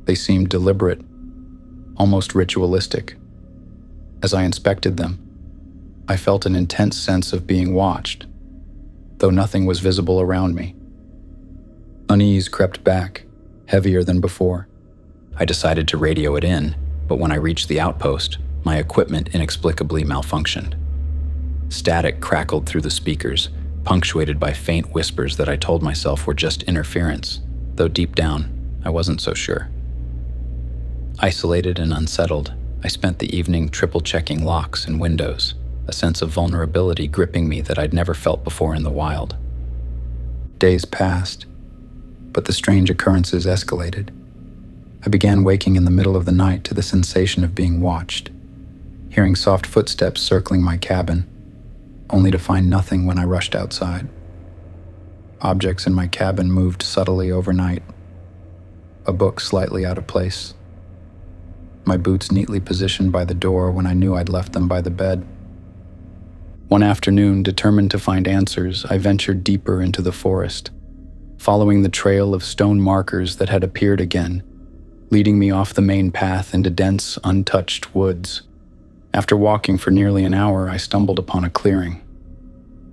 They seemed deliberate, almost ritualistic. As I inspected them, I felt an intense sense of being watched. though nothing was visible around me. Unease crept back, heavier than before. I decided to radio it in, but when I reached the outpost, my equipment inexplicably malfunctioned. Static crackled through the speakers, punctuated by faint whispers that I told myself were just interference, though deep down, I wasn't so sure. Isolated and unsettled, I spent the evening triple-checking locks and windows, a sense of vulnerability gripping me that I'd never felt before in the wild. Days passed, but the strange occurrences escalated. I began waking in the middle of the night to the sensation of being watched, hearing soft footsteps circling my cabin, only to find nothing when I rushed outside. Objects in my cabin moved subtly overnight. A book slightly out of place. My boots neatly positioned by the door when I knew I'd left them by the bed. One afternoon, determined to find answers, I ventured deeper into the forest, following the trail of stone markers that had appeared again, leading me off the main path into dense, untouched woods. After walking for nearly an hour, I stumbled upon a clearing.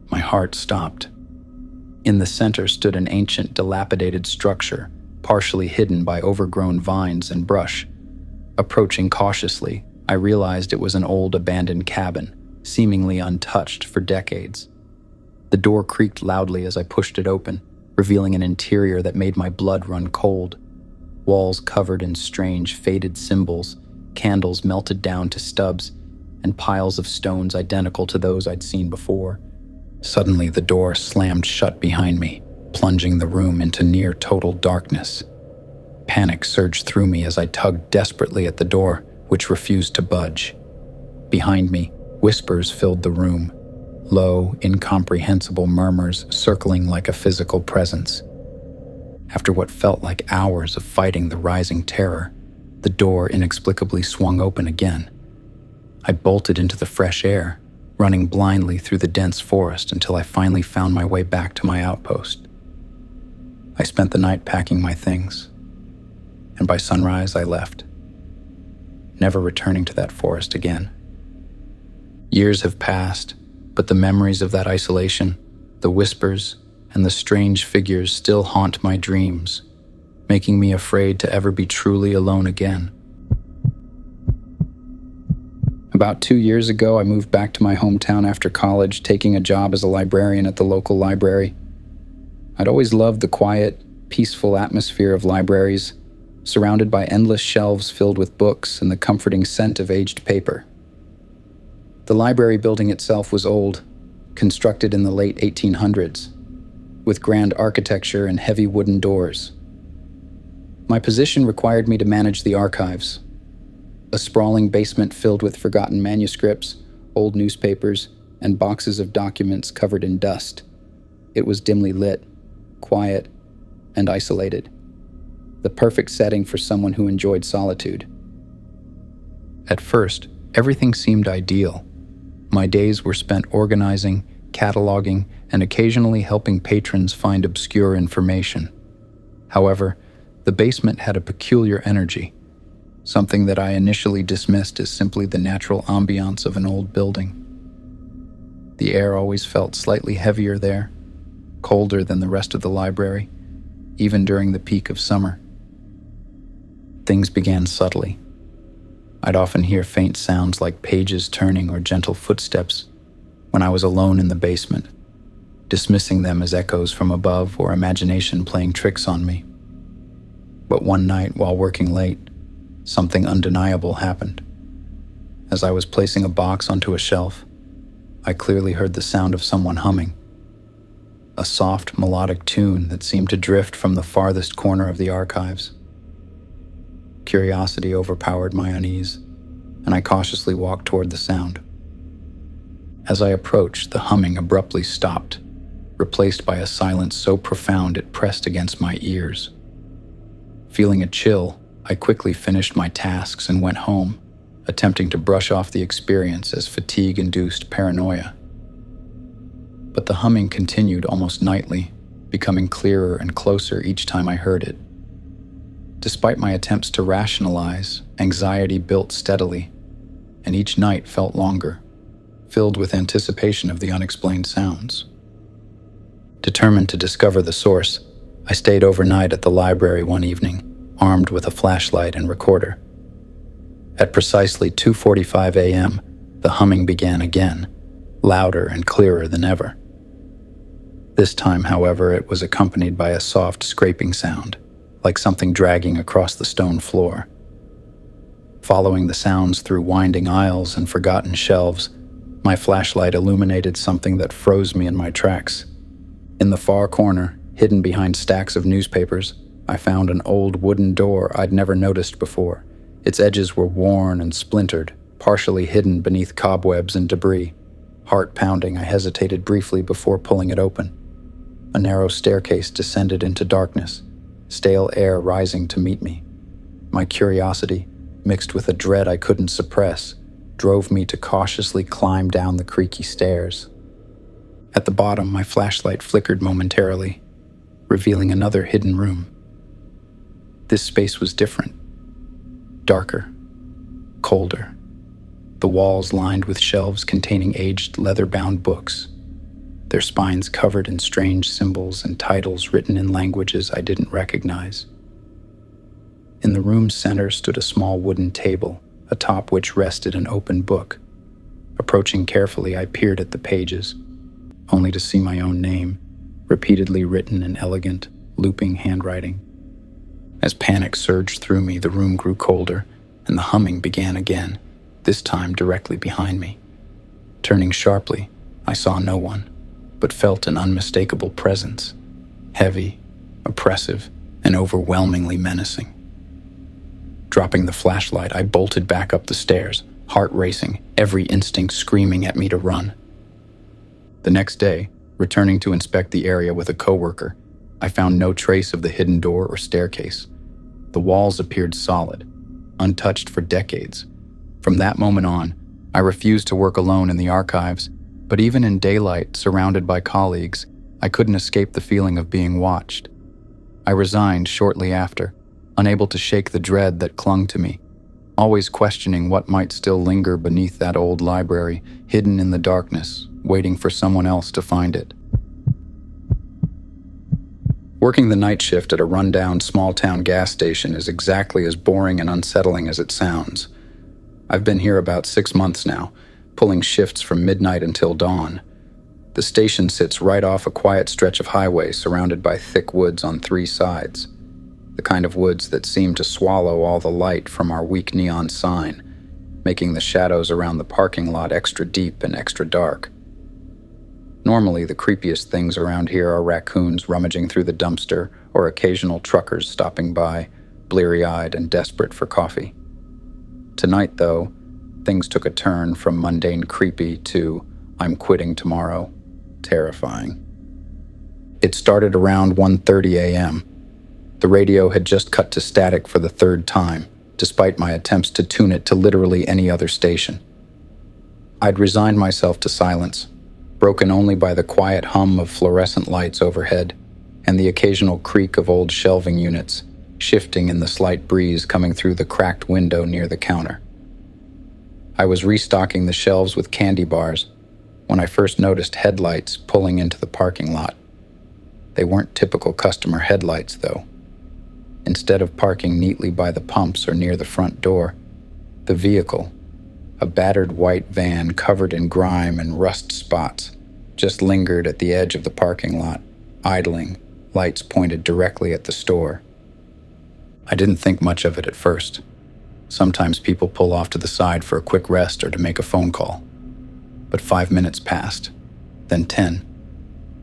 My heart stopped. In the center stood an ancient, dilapidated structure, partially hidden by overgrown vines and brush. Approaching cautiously, I realized it was an old abandoned cabin, seemingly untouched for decades. The door creaked loudly as I pushed it open, revealing an interior that made my blood run cold. Walls covered in strange, faded symbols, candles melted down to stubs, and piles of stones identical to those I'd seen before. Suddenly, the door slammed shut behind me, plunging the room into near total darkness. Panic surged through me as I tugged desperately at the door, which refused to budge. Behind me, whispers filled the room, low, incomprehensible murmurs circling like a physical presence. After what felt like hours of fighting the rising terror, the door inexplicably swung open again. I bolted into the fresh air, running blindly through the dense forest until I finally found my way back to my outpost. I spent the night packing my things, and by sunrise I left, never returning to that forest again. Years have passed, but the memories of that isolation, the whispers, and the strange figures still haunt my dreams, making me afraid to ever be truly alone again. About 2 years ago, I moved back to my hometown after college, taking a job as a librarian at the local library. I'd always loved the quiet, peaceful atmosphere of libraries, surrounded by endless shelves filled with books and the comforting scent of aged paper. The library building itself was old, constructed in the late 1800s, with grand architecture and heavy wooden doors. My position required me to manage the archives, a sprawling basement filled with forgotten manuscripts, old newspapers, and boxes of documents covered in dust. It was dimly lit, quiet, and isolated, the perfect setting for someone who enjoyed solitude. At first, everything seemed ideal. My days were spent organizing, cataloging, and occasionally helping patrons find obscure information. However, the basement had a peculiar energy, something that I initially dismissed as simply the natural ambiance of an old building. The air always felt slightly heavier there, colder than the rest of the library, even during the peak of summer. Things began subtly. I'd often hear faint sounds like pages turning or gentle footsteps when I was alone in the basement, dismissing them as echoes from above or imagination playing tricks on me. But one night, while working late, something undeniable happened. As I was placing a box onto a shelf, I clearly heard the sound of someone humming, a soft, melodic tune that seemed to drift from the farthest corner of the archives. Curiosity overpowered my unease, and I cautiously walked toward the sound. As I approached, the humming abruptly stopped, replaced by a silence so profound it pressed against my ears. Feeling a chill, I quickly finished my tasks and went home, attempting to brush off the experience as fatigue-induced paranoia. But the humming continued almost nightly, becoming clearer and closer each time I heard it. Despite my attempts to rationalize, anxiety built steadily, and each night felt longer, filled with anticipation of the unexplained sounds. Determined to discover the source, I stayed overnight at the library one evening, armed with a flashlight and recorder. At precisely 2:45 a.m., the humming began again, louder and clearer than ever. This time, however, it was accompanied by a soft scraping sound, like something dragging across the stone floor. Following the sounds through winding aisles and forgotten shelves, my flashlight illuminated something that froze me in my tracks. In the far corner, hidden behind stacks of newspapers, I found an old wooden door I'd never noticed before. Its edges were worn and splintered, partially hidden beneath cobwebs and debris. Heart pounding, I hesitated briefly before pulling it open. A narrow staircase descended into darkness, stale air rising to meet me. My curiosity, mixed with a dread I couldn't suppress, drove me to cautiously climb down the creaky stairs. At the bottom, my flashlight flickered momentarily, revealing another hidden room. This space was different. Darker, colder. The walls lined with shelves containing aged leather-bound books, their spines covered in strange symbols and titles written in languages I didn't recognize. In the room's center stood a small wooden table, atop which rested an open book. Approaching carefully, I peered at the pages, only to see my own name, repeatedly written in elegant, looping handwriting. As panic surged through me, the room grew colder, and the humming began again, this time directly behind me. Turning sharply, I saw no one, but felt an unmistakable presence, heavy, oppressive, and overwhelmingly menacing. Dropping the flashlight, I bolted back up the stairs, heart racing, every instinct screaming at me to run. The next day, returning to inspect the area with a coworker, I found no trace of the hidden door or staircase. The walls appeared solid, untouched for decades. From that moment on, I refused to work alone in the archives, but even in daylight, surrounded by colleagues, I couldn't escape the feeling of being watched. I resigned shortly after, unable to shake the dread that clung to me, always questioning what might still linger beneath that old library, hidden in the darkness, waiting for someone else to find it. Working the night shift at a rundown small-town gas station is exactly as boring and unsettling as it sounds. I've been here about 6 months now, pulling shifts from midnight until dawn. The station sits right off a quiet stretch of highway surrounded by thick woods on 3 sides, the kind of woods that seem to swallow all the light from our weak neon sign, making the shadows around the parking lot extra deep and extra dark. Normally, the creepiest things around here are raccoons rummaging through the dumpster or occasional truckers stopping by, bleary-eyed and desperate for coffee. Tonight, though, things took a turn from mundane creepy to I'm quitting tomorrow, terrifying. It started around 1:30 a.m. The radio had just cut to static for the 3rd time, despite my attempts to tune it to literally any other station. I'd resigned myself to silence, broken only by the quiet hum of fluorescent lights overhead and the occasional creak of old shelving units, shifting in the slight breeze coming through the cracked window near the counter. I was restocking the shelves with candy bars when I first noticed headlights pulling into the parking lot. They weren't typical customer headlights, though. Instead of parking neatly by the pumps or near the front door, the vehicle, a battered white van covered in grime and rust spots, just lingered at the edge of the parking lot, idling, lights pointed directly at the store. I didn't think much of it at first. Sometimes people pull off to the side for a quick rest or to make a phone call. But 5 minutes passed, then 10,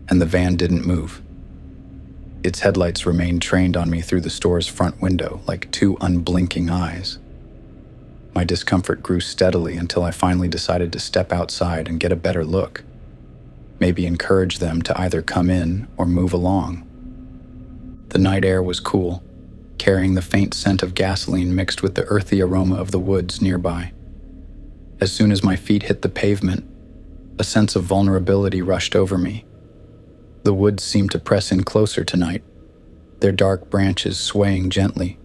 and the van didn't move. Its headlights remained trained on me through the store's front window like 2 unblinking eyes. My discomfort grew steadily until I finally decided to step outside and get a better look. Maybe encourage them to either come in or move along. The night air was cool, carrying the faint scent of gasoline mixed with the earthy aroma of the woods nearby. As soon as my feet hit the pavement, a sense of vulnerability rushed over me. The woods seemed to press in closer tonight, their dark branches swaying gently,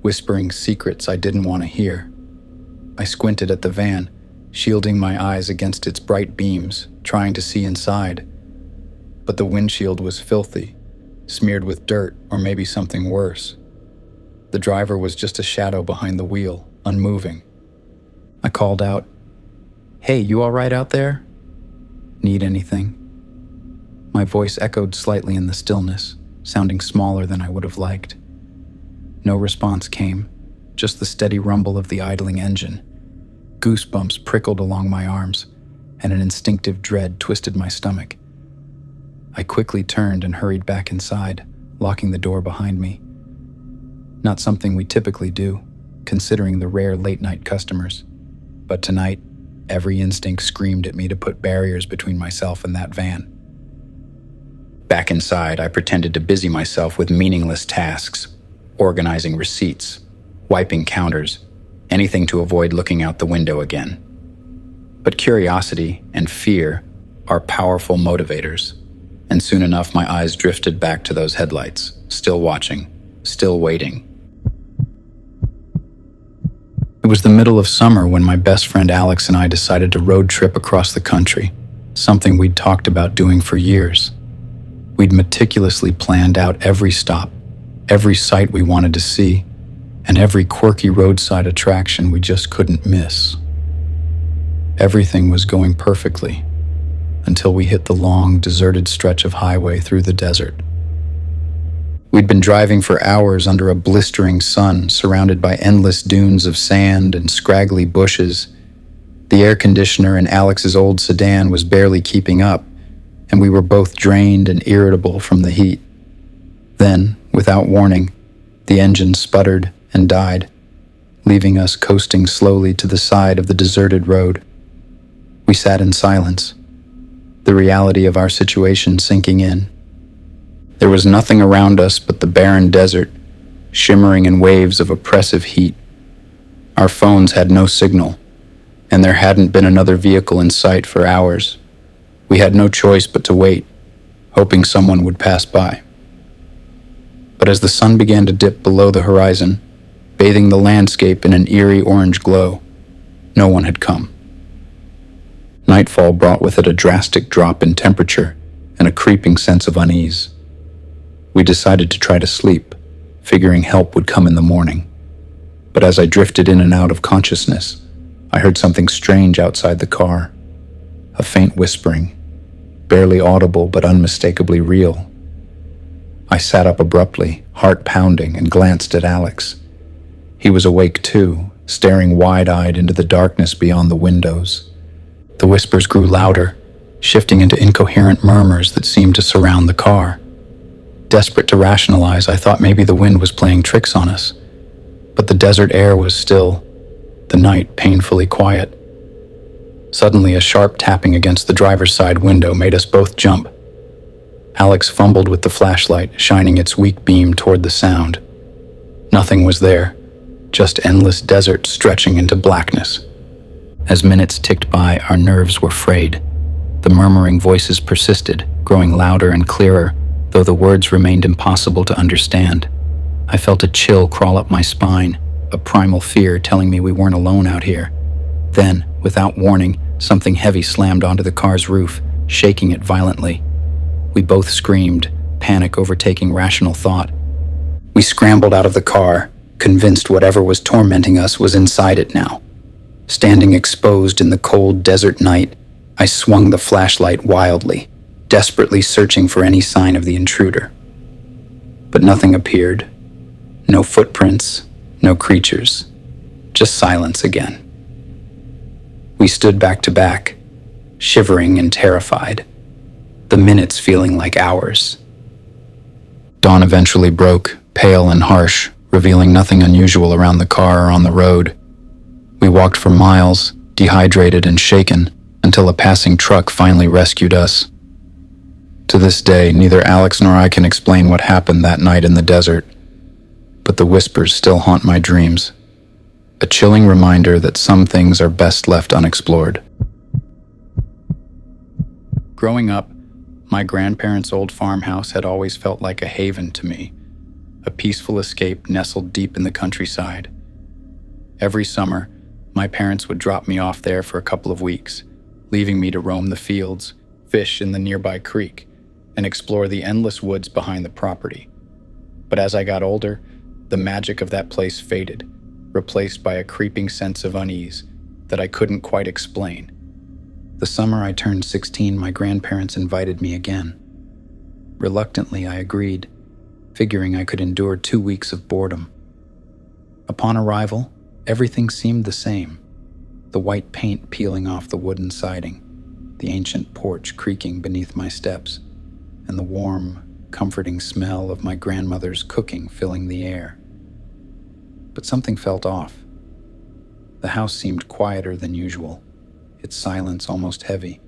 whispering secrets I didn't want to hear. I squinted at the van, shielding my eyes against its bright beams, trying to see inside. but the windshield was filthy, smeared with dirt or maybe something worse. The driver was just a shadow behind the wheel, unmoving. I called out, "Hey, you all right out there? Need anything?" My voice echoed slightly in the stillness, sounding smaller than I would have liked. No response came, just the steady rumble of the idling engine. Goosebumps prickled along my arms, and an instinctive dread twisted my stomach. I quickly turned and hurried back inside, locking the door behind me. Not something we typically do, considering the rare late-night customers. But tonight, every instinct screamed at me to put barriers between myself and that van. Back inside, I pretended to busy myself with meaningless tasks, organizing receipts, wiping counters, anything to avoid looking out the window again. But curiosity and fear are powerful motivators, and soon enough my eyes drifted back to those headlights, still watching, still waiting. It was the middle of summer when my best friend Alex and I decided to road trip across the country, something we'd talked about doing for years. We'd meticulously planned out every stop, every sight we wanted to see, and every quirky roadside attraction we just couldn't miss. Everything was going perfectly until we hit the long, deserted stretch of highway through the desert. We'd been driving for hours under a blistering sun, surrounded by endless dunes of sand and scraggly bushes. The air conditioner in Alex's old sedan was barely keeping up, and we were both drained and irritable from the heat. Then, without warning, the engine sputtered and died, leaving us coasting slowly to the side of the deserted road. We sat in silence, the reality of our situation sinking in. There was nothing around us but the barren desert, shimmering in waves of oppressive heat. Our phones had no signal, and there hadn't been another vehicle in sight for hours. We had no choice but to wait, hoping someone would pass by. But as the sun began to dip below the horizon, bathing the landscape in an eerie orange glow, no one had come. Nightfall brought with it a drastic drop in temperature and a creeping sense of unease. We decided to try to sleep, figuring help would come in the morning. But as I drifted in and out of consciousness, I heard something strange outside the car. A faint whispering, barely audible but unmistakably real. I sat up abruptly, heart pounding, and glanced at Alex. He was awake too, staring wide-eyed into the darkness beyond the windows. The whispers grew louder, shifting into incoherent murmurs that seemed to surround the car. Desperate to rationalize, I thought maybe the wind was playing tricks on us. But the desert air was still, the night painfully quiet. Suddenly, a sharp tapping against the driver's side window made us both jump. Alex fumbled with the flashlight, shining its weak beam toward the sound. Nothing was there, just endless desert stretching into blackness. As minutes ticked by, our nerves were frayed. The murmuring voices persisted, growing louder and clearer, though the words remained impossible to understand. I felt a chill crawl up my spine, a primal fear telling me we weren't alone out here. Then, without warning, something heavy slammed onto the car's roof, shaking it violently. We both screamed, panic overtaking rational thought. We scrambled out of the car, convinced whatever was tormenting us was inside it now. Standing exposed in the cold desert night, I swung the flashlight wildly, desperately searching for any sign of the intruder. But nothing appeared. No footprints, no creatures, just silence again. We stood back to back, shivering and terrified, the minutes feeling like hours. Dawn eventually broke, pale and harsh, revealing nothing unusual around the car or on the road. We walked for miles, dehydrated and shaken, until a passing truck finally rescued us. To this day, neither Alex nor I can explain what happened that night in the desert, but the whispers still haunt my dreams, a chilling reminder that some things are best left unexplored. Growing up, my grandparents' old farmhouse had always felt like a haven to me, a peaceful escape nestled deep in the countryside. Every summer, my parents would drop me off there for a couple of weeks, leaving me to roam the fields, fish in the nearby creek, and explore the endless woods behind the property. But as I got older, the magic of that place faded, replaced by a creeping sense of unease that I couldn't quite explain. The summer I turned 16, my grandparents invited me again. Reluctantly, I agreed, figuring I could endure 2 weeks of boredom. Upon arrival, everything seemed the same. The white paint peeling off the wooden siding, the ancient porch creaking beneath my steps, and the warm, comforting smell of my grandmother's cooking filling the air. But something felt off. The house seemed quieter than usual, its silence almost heavy.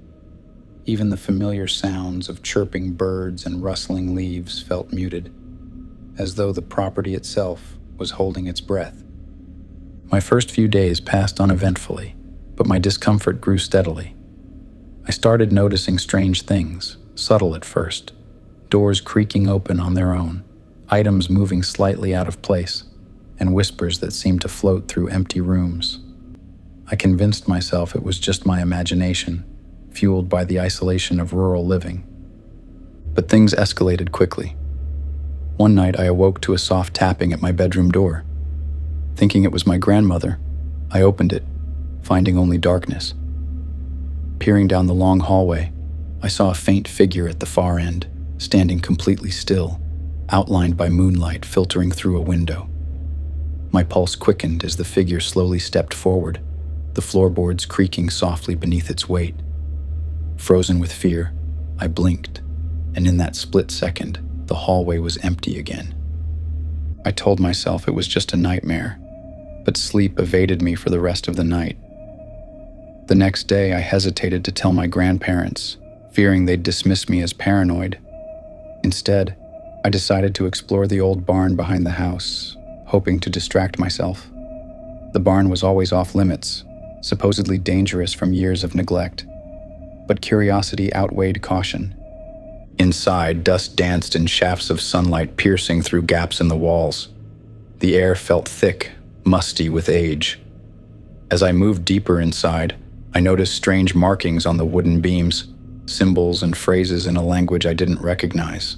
Even the familiar sounds of chirping birds and rustling leaves felt muted, as though the property itself was holding its breath. My first few days passed uneventfully, but my discomfort grew steadily. I started noticing strange things, subtle at first. Doors creaking open on their own, items moving slightly out of place, and whispers that seemed to float through empty rooms. I convinced myself it was just my imagination, fueled by the isolation of rural living. But things escalated quickly. One night I awoke to a soft tapping at my bedroom door. Thinking it was my grandmother, I opened it, finding only darkness. Peering down the long hallway, I saw a faint figure at the far end, standing completely still, outlined by moonlight filtering through a window. My pulse quickened as the figure slowly stepped forward, the floorboards creaking softly beneath its weight. Frozen with fear, I blinked, and in that split second, the hallway was empty again. I told myself it was just a nightmare, but sleep evaded me for the rest of the night. The next day, I hesitated to tell my grandparents, fearing they'd dismiss me as paranoid. Instead, I decided to explore the old barn behind the house, hoping to distract myself. The barn was always off limits, supposedly dangerous from years of neglect. But curiosity outweighed caution. Inside, dust danced in shafts of sunlight piercing through gaps in the walls. The air felt thick, musty with age. As I moved deeper inside, I noticed strange markings on the wooden beams, symbols and phrases in a language I didn't recognize.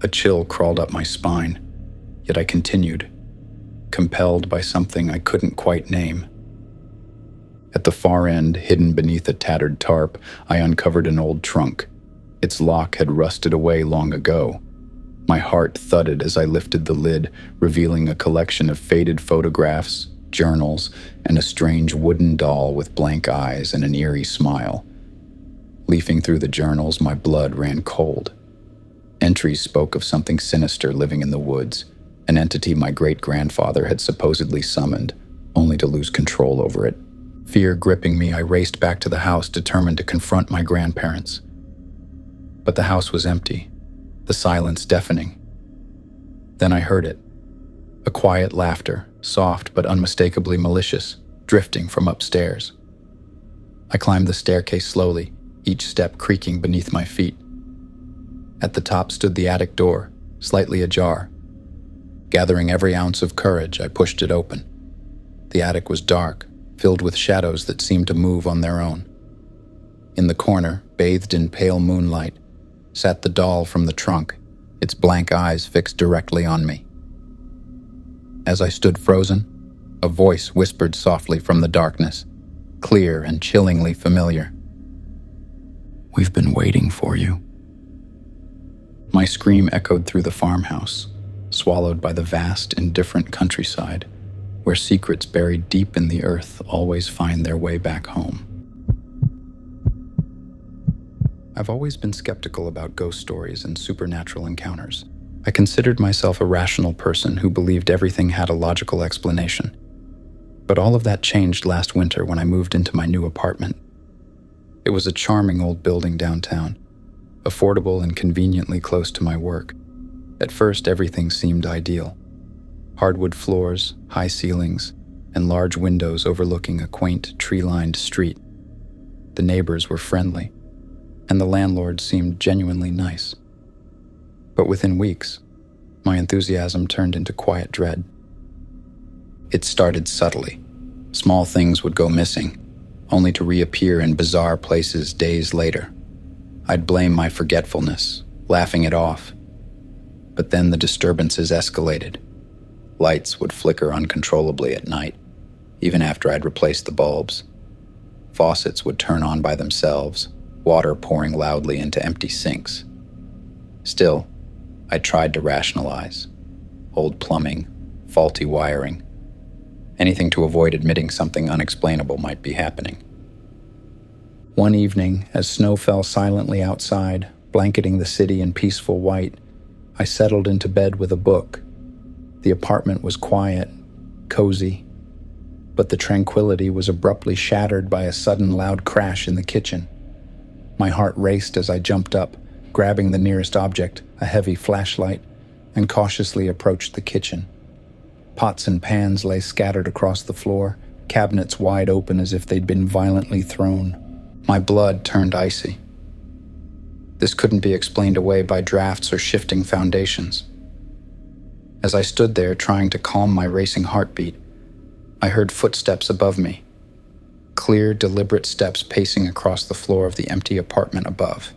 A chill crawled up my spine, yet I continued, compelled by something I couldn't quite name. At the far end, hidden beneath a tattered tarp, I uncovered an old trunk. Its lock had rusted away long ago. My heart thudded as I lifted the lid, revealing a collection of faded photographs, journals, and a strange wooden doll with blank eyes and an eerie smile. Leafing through the journals, my blood ran cold. Entries spoke of something sinister living in the woods, an entity my great-grandfather had supposedly summoned, only to lose control over it. Fear gripping me, I raced back to the house, determined to confront my grandparents. But the house was empty, the silence deafening. Then I heard it. A quiet laughter, soft but unmistakably malicious, drifting from upstairs. I climbed the staircase slowly, each step creaking beneath my feet. At the top stood the attic door, slightly ajar. Gathering every ounce of courage, I pushed it open. The attic was dark, filled with shadows that seemed to move on their own. In the corner, bathed in pale moonlight, sat the doll from the trunk, its blank eyes fixed directly on me. As I stood frozen, a voice whispered softly from the darkness, clear and chillingly familiar. "We've been waiting for you." My scream echoed through the farmhouse, swallowed by the vast, indifferent countryside, where secrets buried deep in the earth always find their way back home. I've always been skeptical about ghost stories and supernatural encounters. I considered myself a rational person who believed everything had a logical explanation. But all of that changed last winter when I moved into my new apartment. It was a charming old building downtown, affordable and conveniently close to my work. At first, everything seemed ideal. Hardwood floors, high ceilings, and large windows overlooking a quaint, tree-lined street. The neighbors were friendly, and the landlord seemed genuinely nice. But within weeks, my enthusiasm turned into quiet dread. It started subtly. Small things would go missing, only to reappear in bizarre places days later. I'd blame my forgetfulness, laughing it off. But then the disturbances escalated. Lights would flicker uncontrollably at night, even after I'd replaced the bulbs. Faucets would turn on by themselves, water pouring loudly into empty sinks. Still, I tried to rationalize. Old plumbing, faulty wiring, anything to avoid admitting something unexplainable might be happening. One evening, as snow fell silently outside, blanketing the city in peaceful white, I settled into bed with a book. The apartment was quiet, cozy, but the tranquility was abruptly shattered by a sudden loud crash in the kitchen. My heart raced as I jumped up, grabbing the nearest object, a heavy flashlight, and cautiously approached the kitchen. Pots and pans lay scattered across the floor, cabinets wide open as if they'd been violently thrown. My blood turned icy. This couldn't be explained away by drafts or shifting foundations. As I stood there trying to calm my racing heartbeat, I heard footsteps above me. Clear, deliberate steps pacing across the floor of the empty apartment above.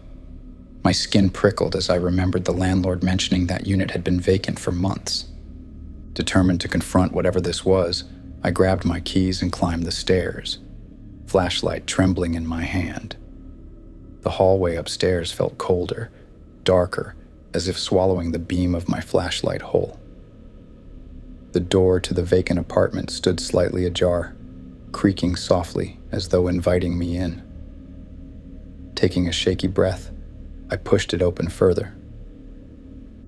My skin prickled as I remembered the landlord mentioning that unit had been vacant for months. Determined to confront whatever this was, I grabbed my keys and climbed the stairs, flashlight trembling in my hand. The hallway upstairs felt colder, darker, as if swallowing the beam of my flashlight whole. The door to the vacant apartment stood slightly ajar, creaking softly as though inviting me in. Taking a shaky breath, I pushed it open further.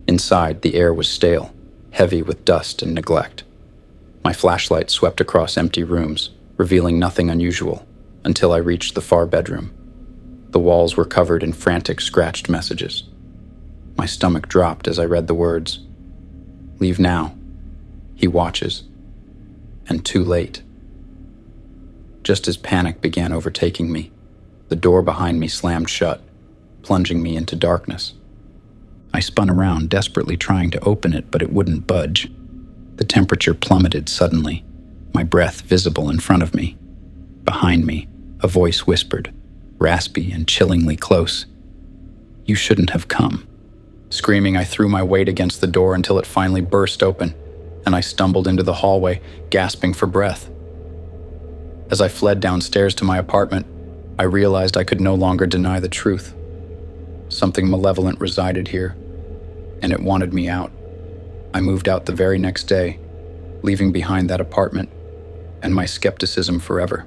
Inside, the air was stale, heavy with dust and neglect. My flashlight swept across empty rooms, revealing nothing unusual, until I reached the far bedroom. The walls were covered in frantic, scratched messages. My stomach dropped as I read the words, "Leave now. He watches. And too late." Just as panic began overtaking me, the door behind me slammed shut, plunging me into darkness. I spun around, desperately trying to open it, but it wouldn't budge. The temperature plummeted suddenly, my breath visible in front of me. Behind me, a voice whispered, raspy and chillingly close, "You shouldn't have come." Screaming, I threw my weight against the door until it finally burst open, and I stumbled into the hallway, gasping for breath. As I fled downstairs to my apartment, I realized I could no longer deny the truth. Something malevolent resided here, and it wanted me out. I moved out the very next day, leaving behind that apartment and my skepticism forever.